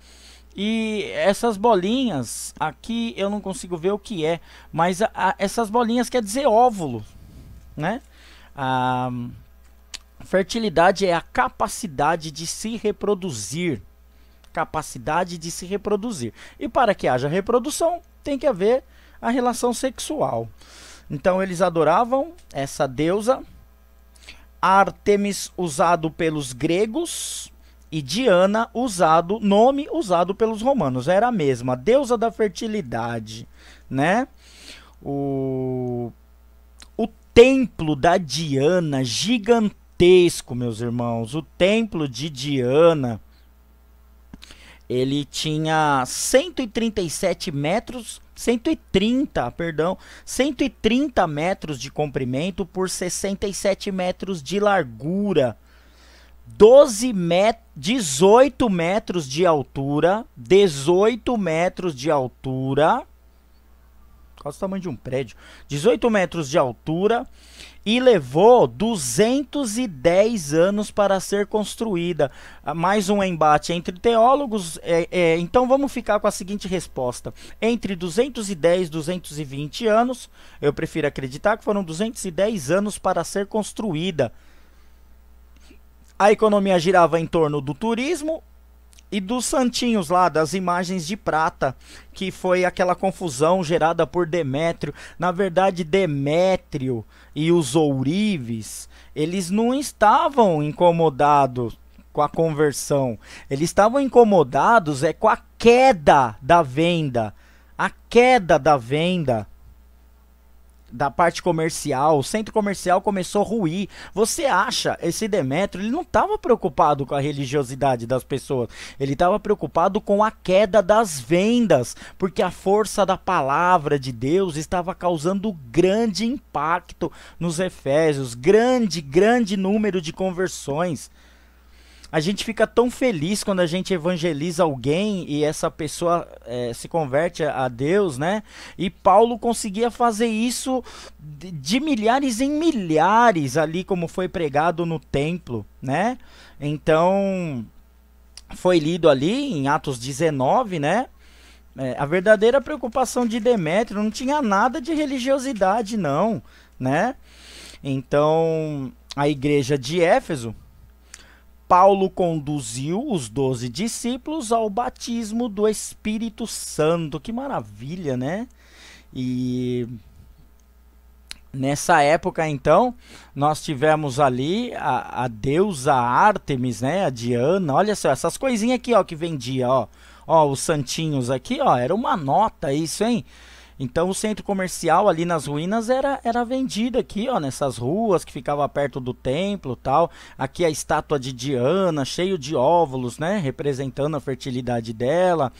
E essas bolinhas, aqui eu não consigo ver o que é, mas essas bolinhas quer dizer óvulo, né? A fertilidade é a capacidade de se reproduzir. Capacidade de se reproduzir. E para que haja reprodução, tem que haver a relação sexual. Então eles adoravam essa deusa, Ártemis usado pelos gregos e Diana nome usado pelos romanos. Era a mesma, deusa da fertilidade, né? O templo da Diana, gigantesco, meus irmãos. O templo de Diana, ele tinha 130 metros de comprimento por 67 metros de largura, 18 metros de altura, 18 metros de altura, quase o tamanho de um prédio, 18 metros de altura, e levou 210 anos para ser construída. Mais um embate entre teólogos. Então vamos ficar com a seguinte resposta: entre 210 e 220 anos, eu prefiro acreditar que foram 210 anos para ser construída. A economia girava em torno do turismo e dos santinhos lá, das imagens de prata, que foi aquela confusão gerada por Demétrio. Na verdade, Demétrio e os ourives, eles não estavam incomodados com a conversão. Eles estavam incomodados com a queda da venda. A queda da venda. da parte comercial, o centro comercial começou a ruir. Você acha, esse Demétrio, ele não estava preocupado com a religiosidade das pessoas, ele estava preocupado com a queda das vendas, porque a força da palavra de Deus estava causando grande impacto nos Efésios, grande número de conversões. A gente fica tão feliz quando a gente evangeliza alguém e essa pessoa se converte a Deus, né? E Paulo conseguia fazer isso de milhares em milhares ali, como foi pregado no templo, né? Então, foi lido ali em Atos 19, né? A verdadeira preocupação de Demétrio não tinha nada de religiosidade, não, né? Então, a igreja de Éfeso, Paulo conduziu os 12 discípulos ao batismo do Espírito Santo. Que maravilha, né? E nessa época, então, nós tivemos ali a deusa Ártemis, né? A Diana. Olha só, essas coisinhas aqui, ó, que vendia, ó. Ó, os santinhos aqui, ó, era uma nota isso, hein? Então o centro comercial ali nas ruínas era vendido aqui, ó, nessas ruas que ficava perto do templo, tal. Aqui a estátua de Diana, cheio de óvulos, né, representando a fertilidade dela.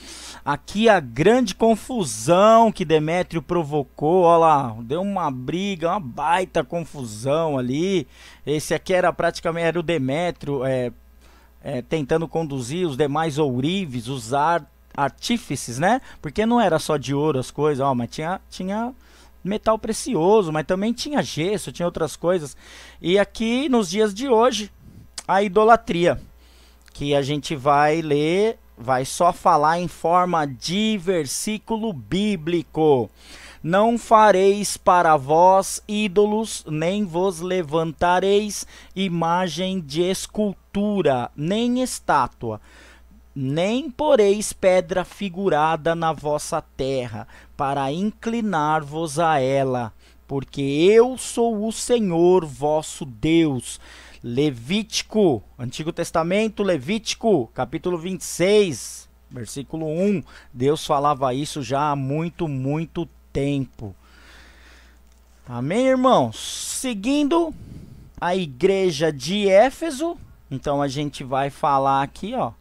Aqui a grande confusão que Demétrio provocou, ó lá, deu uma briga, uma baita confusão ali. Esse aqui era praticamente o Demétrio tentando conduzir os demais ourives, os artífices, né? Porque não era só de ouro as coisas, ó, mas tinha metal precioso, mas também tinha gesso, tinha outras coisas. E aqui nos dias de hoje, a idolatria, que a gente vai ler, vai só falar em forma de versículo bíblico. Não fareis para vós ídolos, nem vos levantareis imagem de escultura, nem estátua, nem poreis pedra figurada na vossa terra, para inclinar-vos a ela, porque eu sou o Senhor vosso Deus. Levítico, Antigo Testamento, Levítico, capítulo 26, versículo 1. Deus falava isso já há muito tempo. Amém, irmãos? Seguindo a igreja de Éfeso, então a gente vai falar aqui, ó,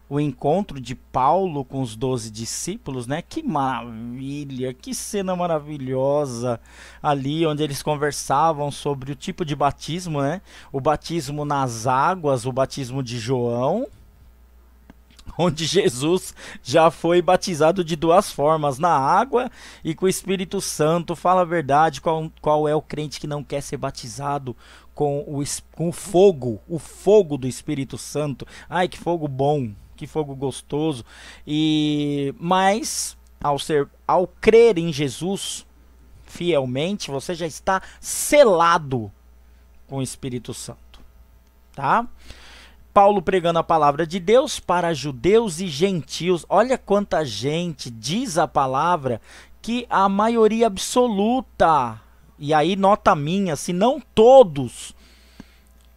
o encontro de Paulo com os 12 discípulos, né? Que maravilha, que cena maravilhosa ali, onde eles conversavam sobre o tipo de batismo, né? O batismo nas águas, o batismo de João, onde Jesus já foi batizado de duas formas, na água e com o Espírito Santo. Fala a verdade, qual é o crente que não quer ser batizado com o fogo do Espírito Santo? Ai, que fogo bom! Que fogo gostoso. Mas ao crer em Jesus fielmente, você já está selado com o Espírito Santo, tá? Paulo pregando a palavra de Deus para judeus e gentios. Olha quanta gente, diz a palavra, que a maioria absoluta, e aí nota minha, se não todos,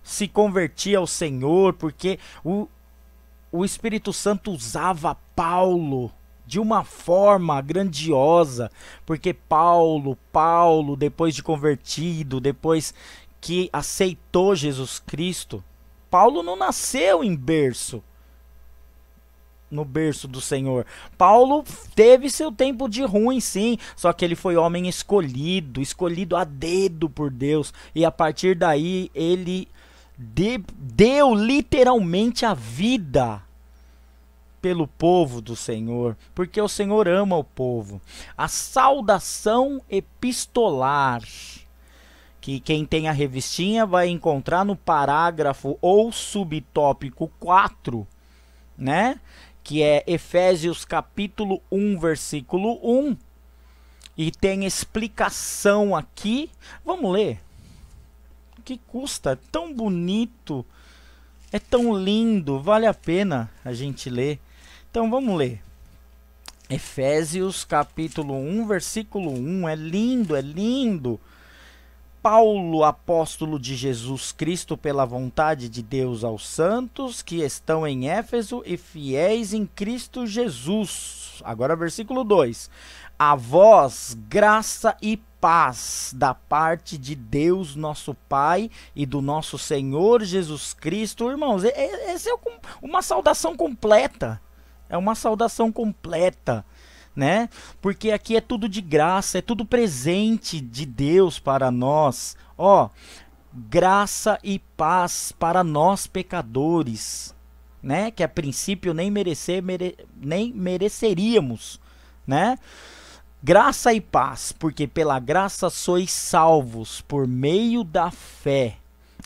se convertia ao Senhor, porque o Espírito Santo usava Paulo de uma forma grandiosa, porque Paulo, depois de convertido, depois que aceitou Jesus Cristo, Paulo não nasceu no berço do Senhor. Paulo teve seu tempo de ruim, sim, só que ele foi homem escolhido a dedo por Deus, e a partir daí ele deu literalmente a vida pelo povo do Senhor, porque o Senhor ama o povo. A saudação epistolar, que quem tem a revistinha vai encontrar no parágrafo ou subtópico 4, né? Que é Efésios capítulo 1, versículo 1, e tem explicação aqui. Vamos ler. Que custa? É tão bonito, é tão lindo, vale a pena a gente ler. Então vamos ler. Efésios capítulo 1, versículo 1, é lindo. Paulo, apóstolo de Jesus Cristo, pela vontade de Deus, aos santos que estão em Éfeso e fiéis em Cristo Jesus. Agora versículo 2. A vós, graça e paz da parte de Deus, nosso Pai, e do nosso Senhor Jesus Cristo. Irmãos, essa é uma saudação completa. É uma saudação completa, né? Porque aqui é tudo de graça, é tudo presente de Deus para nós. Ó, graça e paz para nós pecadores, né? Que a princípio nem mereceríamos, né? Graça e paz, porque pela graça sois salvos por meio da fé.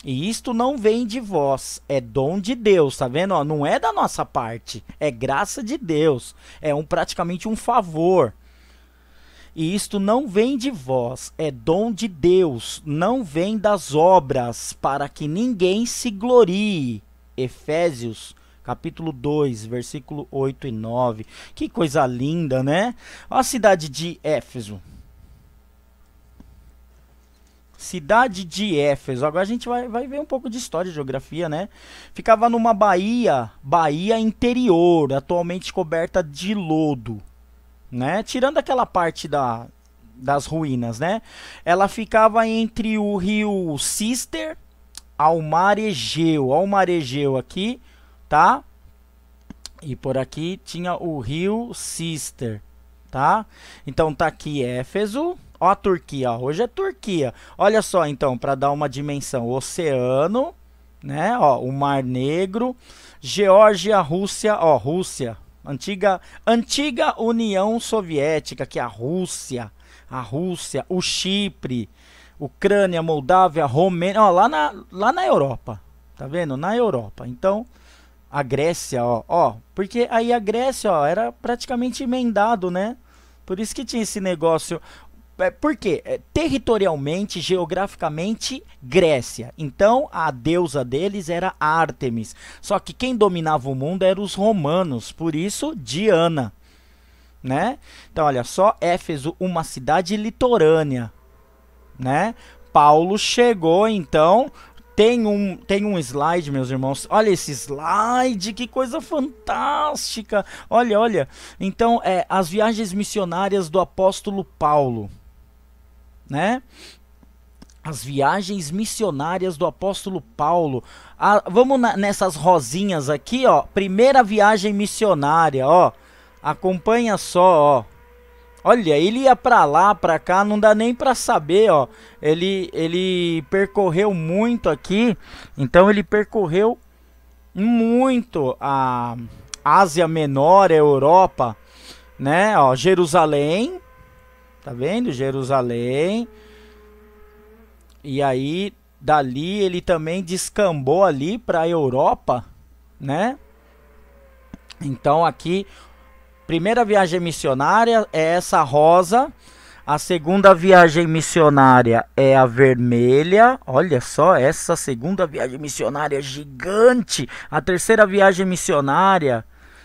E isto não vem de vós, é dom de Deus, tá vendo? Ó, não é da nossa parte, é graça de Deus, é praticamente um favor. E isto não vem de vós, é dom de Deus, não vem das obras, para que ninguém se glorie. Efésios capítulo 2, versículo 8 e 9. Que coisa linda, né? Olha a cidade de Éfeso. Cidade de Éfeso. Agora a gente vai ver um pouco de história e geografia, né? Ficava numa baía interior, atualmente coberta de lodo, né? Tirando aquela parte das ruínas, né? Ela ficava entre o rio Cister ao mar Egeu. Olha o mar Egeu aqui, tá? E por aqui tinha o rio Cister, tá? Então tá aqui Éfeso. Ó a Turquia, ó. Hoje é Turquia. Olha só então, para dar uma dimensão, o oceano, né? Ó, o Mar Negro, Geórgia, Rússia, ó, Rússia, antiga União Soviética, que é a Rússia, o Chipre, Ucrânia, Moldávia, Romênia, ó, lá na Europa, tá vendo? Na Europa. Então, a Grécia, ó, porque aí a Grécia, ó, era praticamente emendado, né? Por isso que tinha esse negócio. Por quê? Territorialmente, geograficamente, Grécia. Então, a deusa deles era Ártemis. Só que quem dominava o mundo eram os romanos. Por isso, Diana, né? Então, olha só, Éfeso, uma cidade litorânea, né? Paulo chegou, então... Tem um slide, meus irmãos. Olha esse slide, que coisa fantástica. Olha. Então, as viagens missionárias do apóstolo Paulo, né? As viagens missionárias do apóstolo Paulo. Vamos nessas rosinhas aqui, ó. Primeira viagem missionária, ó. Acompanha só, ó. Olha, ele ia pra lá, pra cá, não dá nem pra saber, ó. Ele percorreu muito aqui. Então ele percorreu muito a Ásia Menor, a Europa, né? Ó, Jerusalém. Tá vendo? Jerusalém. E aí, dali ele também descambou ali pra Europa, né? Então aqui... Primeira viagem missionária é essa rosa. A segunda viagem missionária é a vermelha. Olha só, essa segunda viagem missionária é gigante. A terceira viagem missionária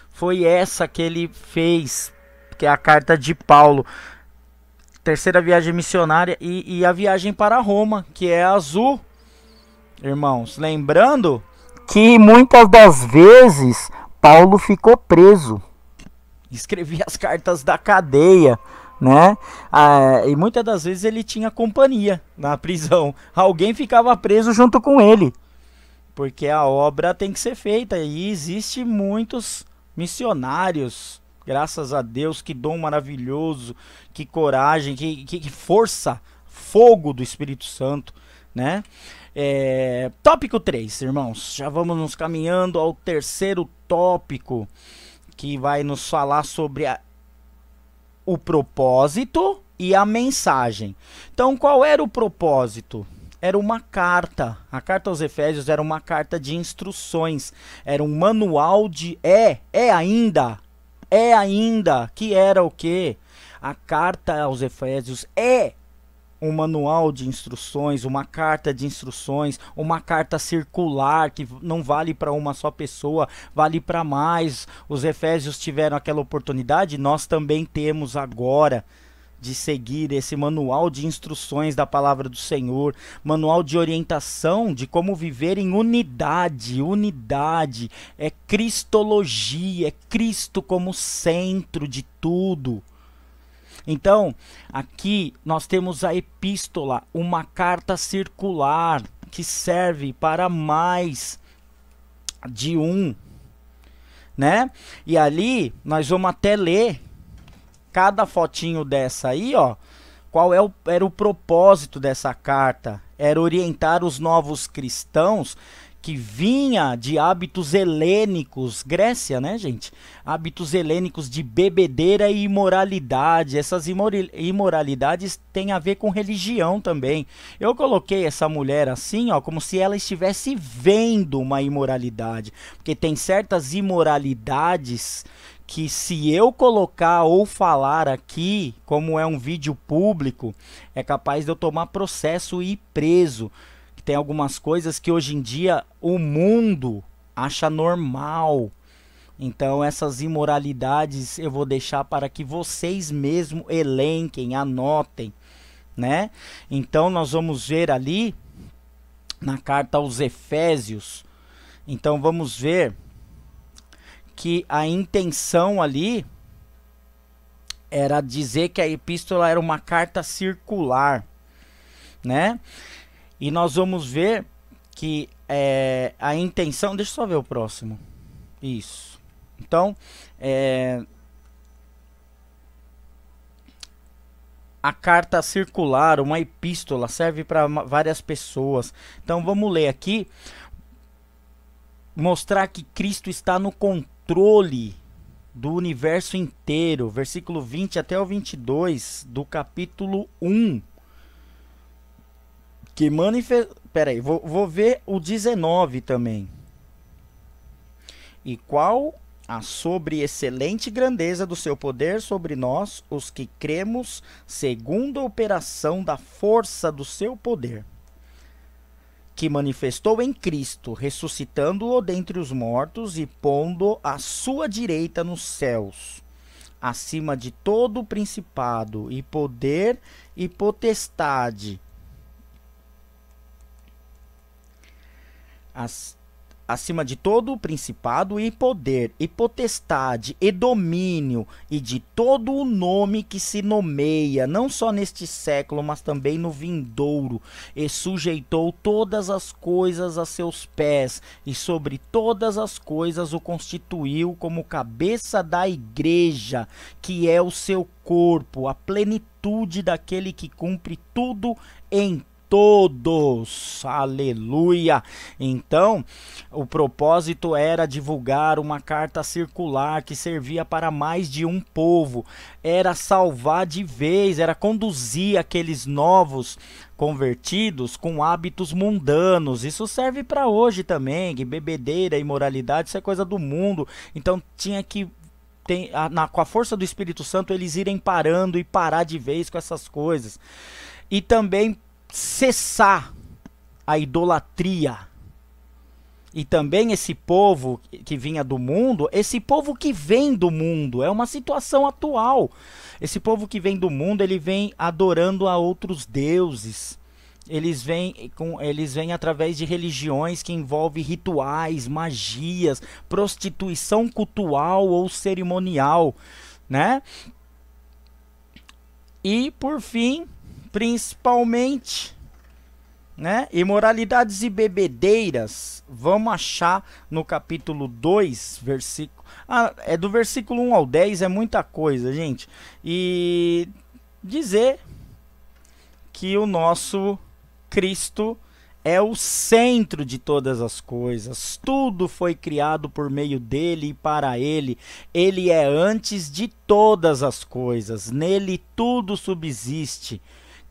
foi essa que ele fez, que é a carta de Paulo. Terceira viagem missionária e a viagem para Roma, que é azul. Irmãos, lembrando que muitas das vezes Paulo ficou preso. Escrevia as cartas da cadeia, né? E muitas das vezes ele tinha companhia na prisão. Alguém ficava preso junto com ele, porque a obra tem que ser feita. E existe muitos missionários, graças a Deus, que dom maravilhoso, que coragem, que força, fogo do Espírito Santo, né? Tópico 3, irmãos. Já vamos nos caminhando ao terceiro tópico, que vai nos falar sobre o propósito e a mensagem. Então, qual era o propósito? Era uma carta. A carta aos Efésios era uma carta de instruções. Era um manual de... ainda. Que era o quê? A carta aos Efésios é um manual de instruções, uma carta de instruções, uma carta circular que não vale para uma só pessoa, vale para mais. Os Efésios tiveram aquela oportunidade, nós também temos agora de seguir esse manual de instruções da palavra do Senhor, manual de orientação de como viver em unidade. Unidade é cristologia, é Cristo como centro de tudo. Então, aqui nós temos a epístola, uma carta circular que serve para mais de um, né? E ali nós vamos até ler cada fotinho dessa aí, ó. Qual era o propósito dessa carta? Era orientar os novos cristãos que vinha de hábitos helênicos, Grécia, né, gente? Hábitos helênicos de bebedeira e imoralidade. Essas imoralidades têm a ver com religião também. Eu coloquei essa mulher assim, ó, como se ela estivesse vendo uma imoralidade. Porque tem certas imoralidades que, se eu colocar ou falar aqui, como é um vídeo público, é capaz de eu tomar processo e ir preso. Tem algumas coisas que hoje em dia o mundo acha normal. Então essas imoralidades eu vou deixar para que vocês mesmos elenquem, anotem, né? Então nós vamos ver ali na carta aos Efésios. Então vamos ver que a intenção ali era dizer que a epístola era uma carta circular, né? E nós vamos ver que a intenção... Deixa eu só ver o próximo. Isso. Então, a carta circular, uma epístola, serve para várias pessoas. Então, vamos ler aqui. Mostrar que Cristo está no controle do universo inteiro. Versículo 20 até o 22 do capítulo 1. Que Peraí, vou ver o 19 também. E qual a sobre-excelente grandeza do seu poder sobre nós, os que cremos, segundo a operação da força do seu poder, que manifestou em Cristo, ressuscitando-o dentre os mortos e pondo à sua direita nos céus, acima de todo principado e poder e potestade, acima de todo principado e poder e potestade e domínio e de todo o nome que se nomeia, não só neste século, mas também no vindouro, e sujeitou todas as coisas a seus pés, e sobre todas as coisas o constituiu como cabeça da igreja, que é o seu corpo, a plenitude daquele que cumpre tudo em todos. Aleluia. Então, o propósito era divulgar uma carta circular que servia para mais de um povo. Era salvar de vez, era conduzir aqueles novos convertidos com hábitos mundanos. Isso serve para hoje também, que bebedeira, imoralidade, isso é coisa do mundo. Então, tinha que com a força do Espírito Santo eles irem parando e parar de vez com essas coisas. E também cessar a idolatria. E também esse povo que vinha do mundo, esse povo que vem do mundo, é uma situação atual. Esse povo que vem do mundo, ele vem adorando a outros deuses. Eles vêm através de religiões que envolvem rituais, magias, prostituição cultural ou cerimonial, né? E por fim, principalmente, né, imoralidades e bebedeiras, vamos achar no capítulo 2, versículo... é do versículo 1 ao 10, é muita coisa, gente. E dizer que o nosso Cristo é o centro de todas as coisas. Tudo foi criado por meio dele e para ele. Ele é antes de todas as coisas. Nele tudo subsiste.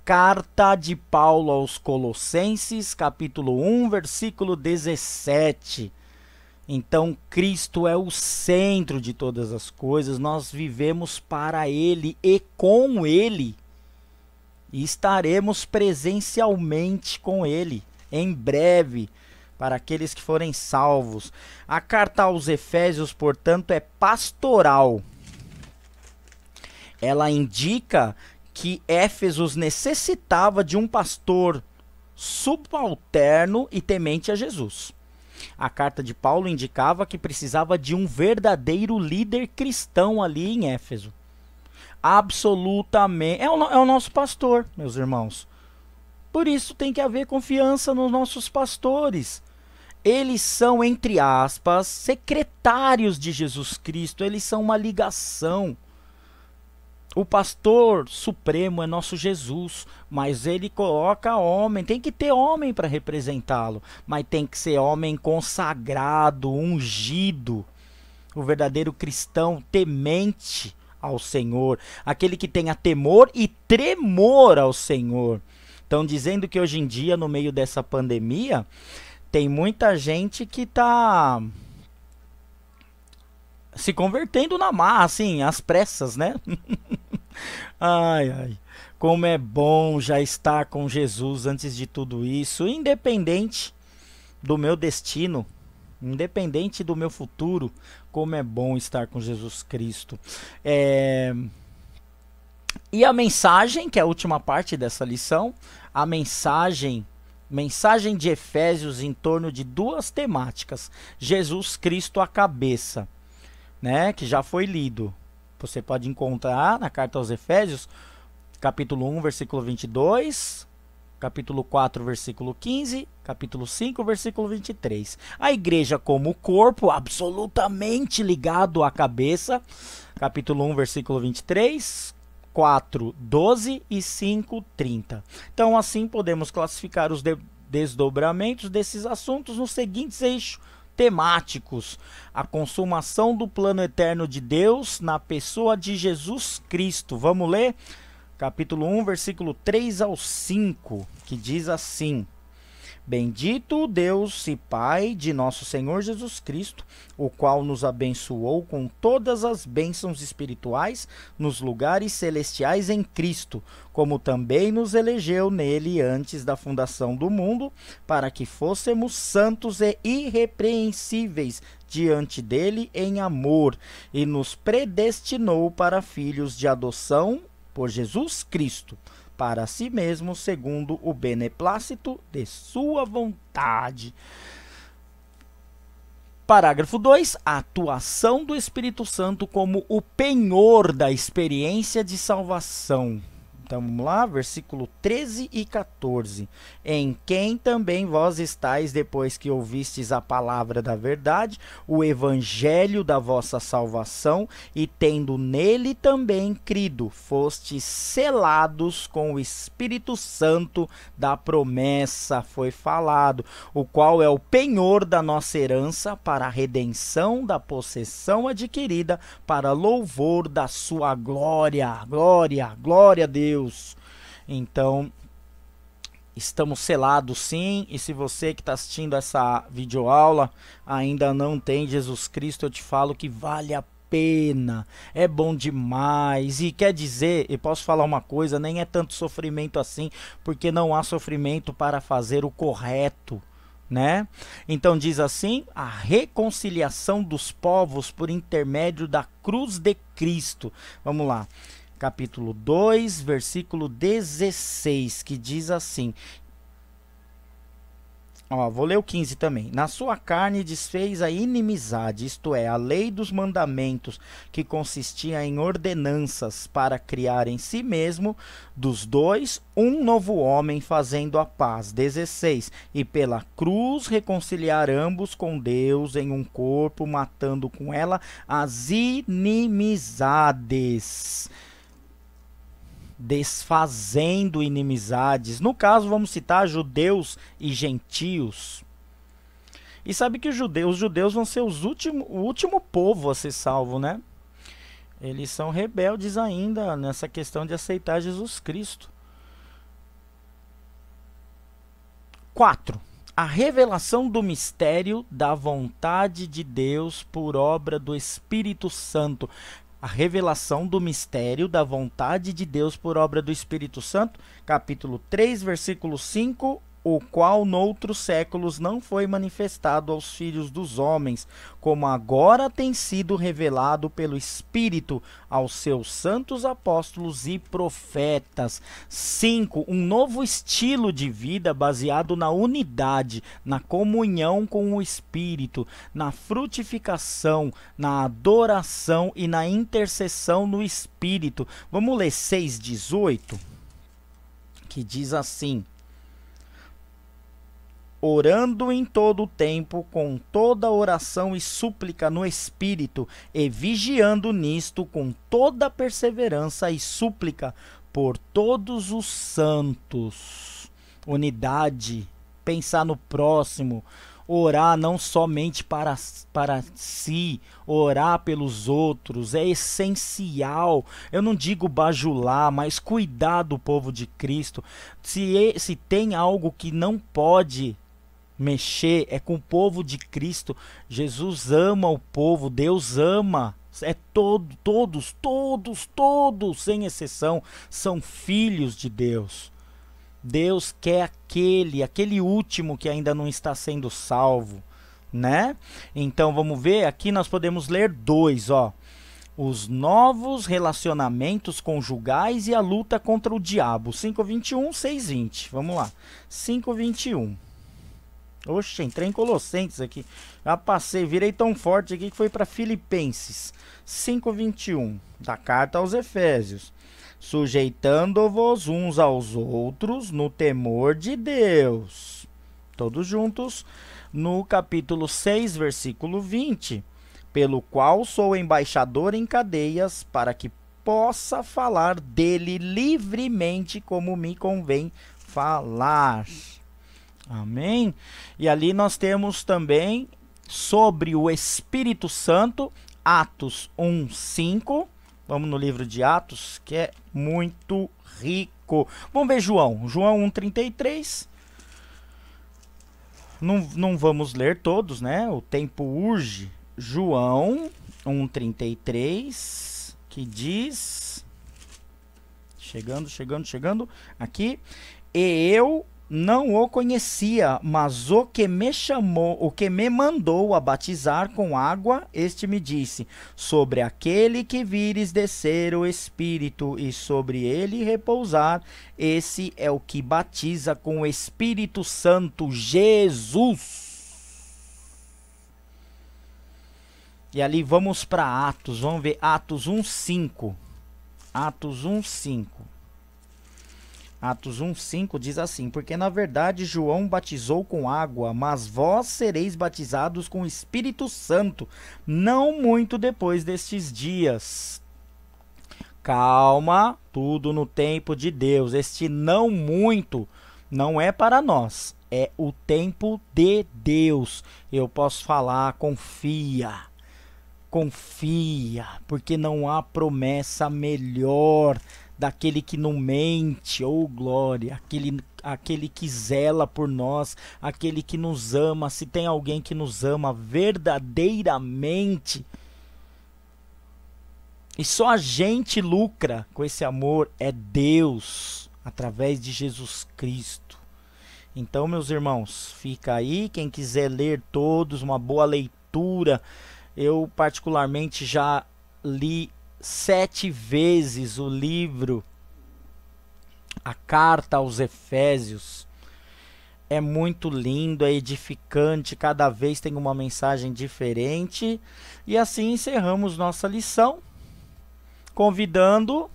Carta de Paulo aos Colossenses, capítulo 1, versículo 17. Então, Cristo é o centro de todas as coisas. Nós vivemos para ele e com ele. E estaremos presencialmente com ele em breve, para aqueles que forem salvos. A carta aos Efésios, portanto, é pastoral. Ela indica que Éfesos necessitava de um pastor subalterno e temente a Jesus. A carta de Paulo indicava que precisava de um verdadeiro líder cristão ali em Éfeso. Absolutamente. É o nosso pastor, meus irmãos. Por isso tem que haver confiança nos nossos pastores. Eles são, entre aspas, secretários de Jesus Cristo. Eles são uma ligação. O pastor supremo é nosso Jesus, mas ele coloca homem, tem que ter homem para representá-lo, mas tem que ser homem consagrado, ungido, o verdadeiro cristão temente ao Senhor, aquele que tenha temor e tremor ao Senhor. Estão dizendo que hoje em dia, no meio dessa pandemia, tem muita gente que está se convertendo na massa, assim, às pressas, né? Ai, ai, como é bom já estar com Jesus antes de tudo isso, independente do meu destino, independente do meu futuro, como é bom estar com Jesus Cristo. E a mensagem, que é a última parte dessa lição, a mensagem de Efésios em torno de duas temáticas. Jesus Cristo a cabeça, né, que já foi lido. Você pode encontrar na carta aos Efésios, capítulo 1, versículo 22, capítulo 4, versículo 15, capítulo 5, versículo 23. A igreja como corpo, absolutamente ligado à cabeça, capítulo 1, versículo 23, 4, 12 e 5, 30. Então, assim podemos classificar os desdobramentos desses assuntos nos seguintes eixos temáticos: a consumação do plano eterno de Deus na pessoa de Jesus Cristo. Vamos ler? Capítulo 1, versículo 3 ao 5, que diz assim: Bendito o Deus e Pai de nosso Senhor Jesus Cristo, o qual nos abençoou com todas as bênçãos espirituais nos lugares celestiais em Cristo, como também nos elegeu nele antes da fundação do mundo, para que fôssemos santos e irrepreensíveis diante dele em amor, e nos predestinou para filhos de adoção por Jesus Cristo, para si mesmo, segundo o beneplácito de sua vontade. Parágrafo 2. A atuação do Espírito Santo como o penhor da experiência de salvação. Então vamos lá, versículo 13 e 14. Em quem também vós estáis, depois que ouvistes a palavra da verdade, o evangelho da vossa salvação, e tendo nele também crido, fostes selados com o Espírito Santo da promessa, foi falado, o qual é o penhor da nossa herança para a redenção da possessão adquirida, para louvor da sua glória. Glória, glória a Deus. Então, estamos selados sim, e se você que está assistindo essa videoaula ainda não tem Jesus Cristo, eu te falo que vale a pena, é bom demais. E quer dizer, eu posso falar uma coisa, nem é tanto sofrimento assim, porque não há sofrimento para fazer o correto, né? Então diz assim: a reconciliação dos povos por intermédio da cruz de Cristo. Vamos lá. Capítulo 2, versículo 16, que diz assim, vou ler o 15 também. Na sua carne desfez a inimizade, isto é, a lei dos mandamentos, que consistia em ordenanças, para criar em si mesmo dos dois um novo homem, fazendo a paz. 16. E pela cruz reconciliar ambos com Deus em um corpo, matando com ela as inimizades. Desfazendo inimizades. No caso, vamos citar judeus e gentios. E sabe que os judeus vão ser o último povo a ser salvo, né? Eles são rebeldes ainda nessa questão de aceitar Jesus Cristo. 4. A revelação do mistério da vontade de Deus por obra do Espírito Santo. A revelação do mistério da vontade de Deus por obra do Espírito Santo, capítulo 3, versículo 5 o qual noutros séculos não foi manifestado aos filhos dos homens, como agora tem sido revelado pelo Espírito aos seus santos apóstolos e profetas. 5. Um novo estilo de vida baseado na unidade, na comunhão com o Espírito, na frutificação, na adoração e na intercessão no Espírito. Vamos ler 6:18, que diz assim: orando em todo o tempo, com toda oração e súplica no Espírito, e vigiando nisto com toda perseverança e súplica por todos os santos. Unidade, pensar no próximo, orar não somente para si, orar pelos outros, é essencial. Eu não digo bajular, mas cuidar do povo de Cristo. Se tem algo que não pode mexer, é com o povo de Cristo. Jesus ama o povo, Deus ama. É todos, sem exceção, são filhos de Deus. Deus quer aquele último que ainda não está sendo salvo, né? Então vamos ver, aqui nós podemos ler 2, ó. Os novos relacionamentos conjugais e a luta contra o diabo. 5:21, 6:20. Vamos lá. 5:21. Oxe, entrei em Colossenses aqui. Já passei, virei tão forte aqui que foi para Filipenses. 5:21, da carta aos Efésios. Sujeitando-vos uns aos outros no temor de Deus. Todos juntos. No capítulo 6, versículo 20. Pelo qual sou embaixador em cadeias, para que possa falar dele livremente como me convém falar. Amém? E ali nós temos também sobre o Espírito Santo, Atos 1:5. Vamos no livro de Atos, que é muito rico. Vamos ver João 1:33. Não vamos ler todos, né? O tempo urge. João 1:33, que diz... Chegando aqui. E eu não o conhecia, mas o que me chamou, o que me mandou a batizar com água, este me disse: sobre aquele que vires descer o Espírito e sobre ele repousar, esse é o que batiza com o Espírito Santo, Jesus. E ali vamos para Atos, vamos ver Atos 1:5. Atos 1:5. Atos 1:5 diz assim: porque na verdade João batizou com água, mas vós sereis batizados com o Espírito Santo, não muito depois destes dias. Calma, tudo no tempo de Deus. Este não muito não é para nós, é o tempo de Deus. Eu posso falar, confia, porque não há promessa melhor daquele que não mente, ou glória, aquele que zela por nós, aquele que nos ama. Se tem alguém que nos ama verdadeiramente, e só a gente lucra com esse amor, é Deus, através de Jesus Cristo. Então, meus irmãos, fica aí, quem quiser ler todos, uma boa leitura. Eu particularmente já li 7 vezes o livro, a carta aos Efésios. É muito lindo, é edificante, cada vez tem uma mensagem diferente. E assim encerramos nossa lição, convidando,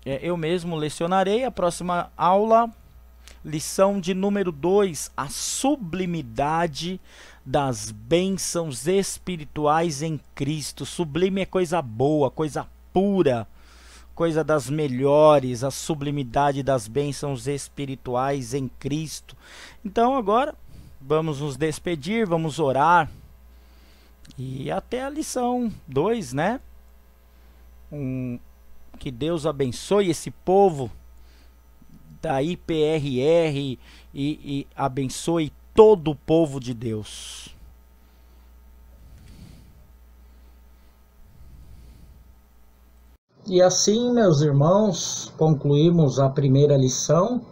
eu mesmo lecionarei a próxima aula, lição de número 2, a sublimidade das bênçãos espirituais em Cristo. Sublime é coisa boa, coisa pura, coisa das melhores, a sublimidade das bênçãos espirituais em Cristo. Então agora vamos nos despedir, vamos orar, e até a lição 2, né? Que Deus abençoe esse povo da IPRR e abençoe todo o povo de Deus. E assim, meus irmãos, concluímos a primeira lição,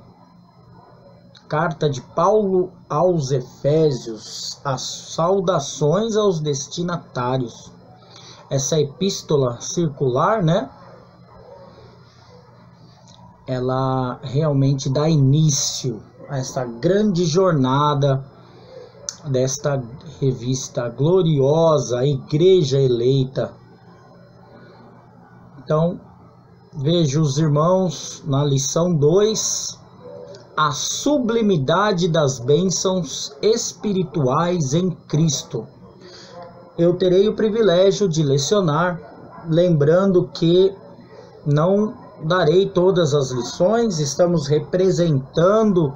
Carta de Paulo aos Efésios, as saudações aos destinatários. Essa epístola circular, né? Ela realmente dá início a essa grande jornada desta revista gloriosa, a Igreja Eleita. Então, vejo os irmãos na lição 2, a sublimidade das bênçãos espirituais em Cristo. Eu terei o privilégio de lecionar, lembrando que não darei todas as lições, estamos representando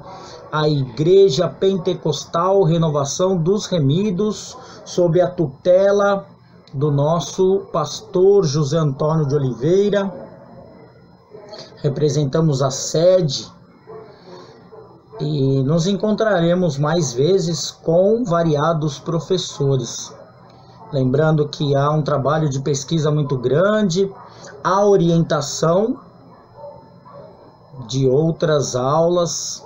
a Igreja Pentecostal Renovação dos Remidos, sob a tutela do nosso pastor José Antônio de Oliveira. Representamos a sede e nos encontraremos mais vezes com variados professores. Lembrando que há um trabalho de pesquisa muito grande, a orientação de outras aulas,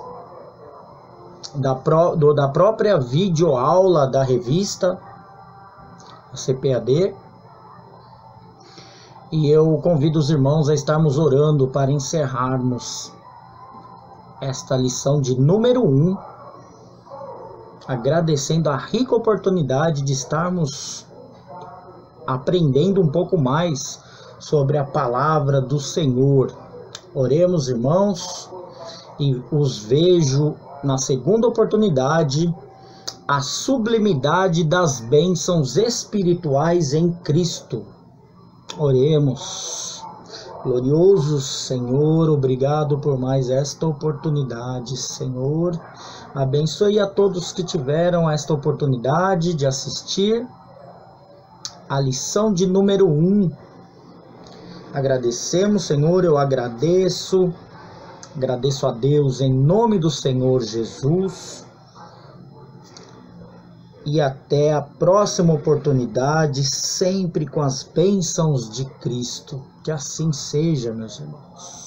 da própria videoaula da revista, a CPAD. E eu convido os irmãos a estarmos orando para encerrarmos esta lição de número 1, agradecendo a rica oportunidade de estarmos aprendendo um pouco mais sobre a palavra do Senhor. Oremos, irmãos, e os vejo na segunda oportunidade, a sublimidade das bênçãos espirituais em Cristo. Oremos. Glorioso Senhor, obrigado por mais esta oportunidade, Senhor. Abençoe a todos que tiveram esta oportunidade de assistir a lição de número 1. Agradecemos, Senhor, eu agradeço a Deus em nome do Senhor Jesus. E até a próxima oportunidade, sempre com as bênçãos de Cristo. Que assim seja, meus irmãos.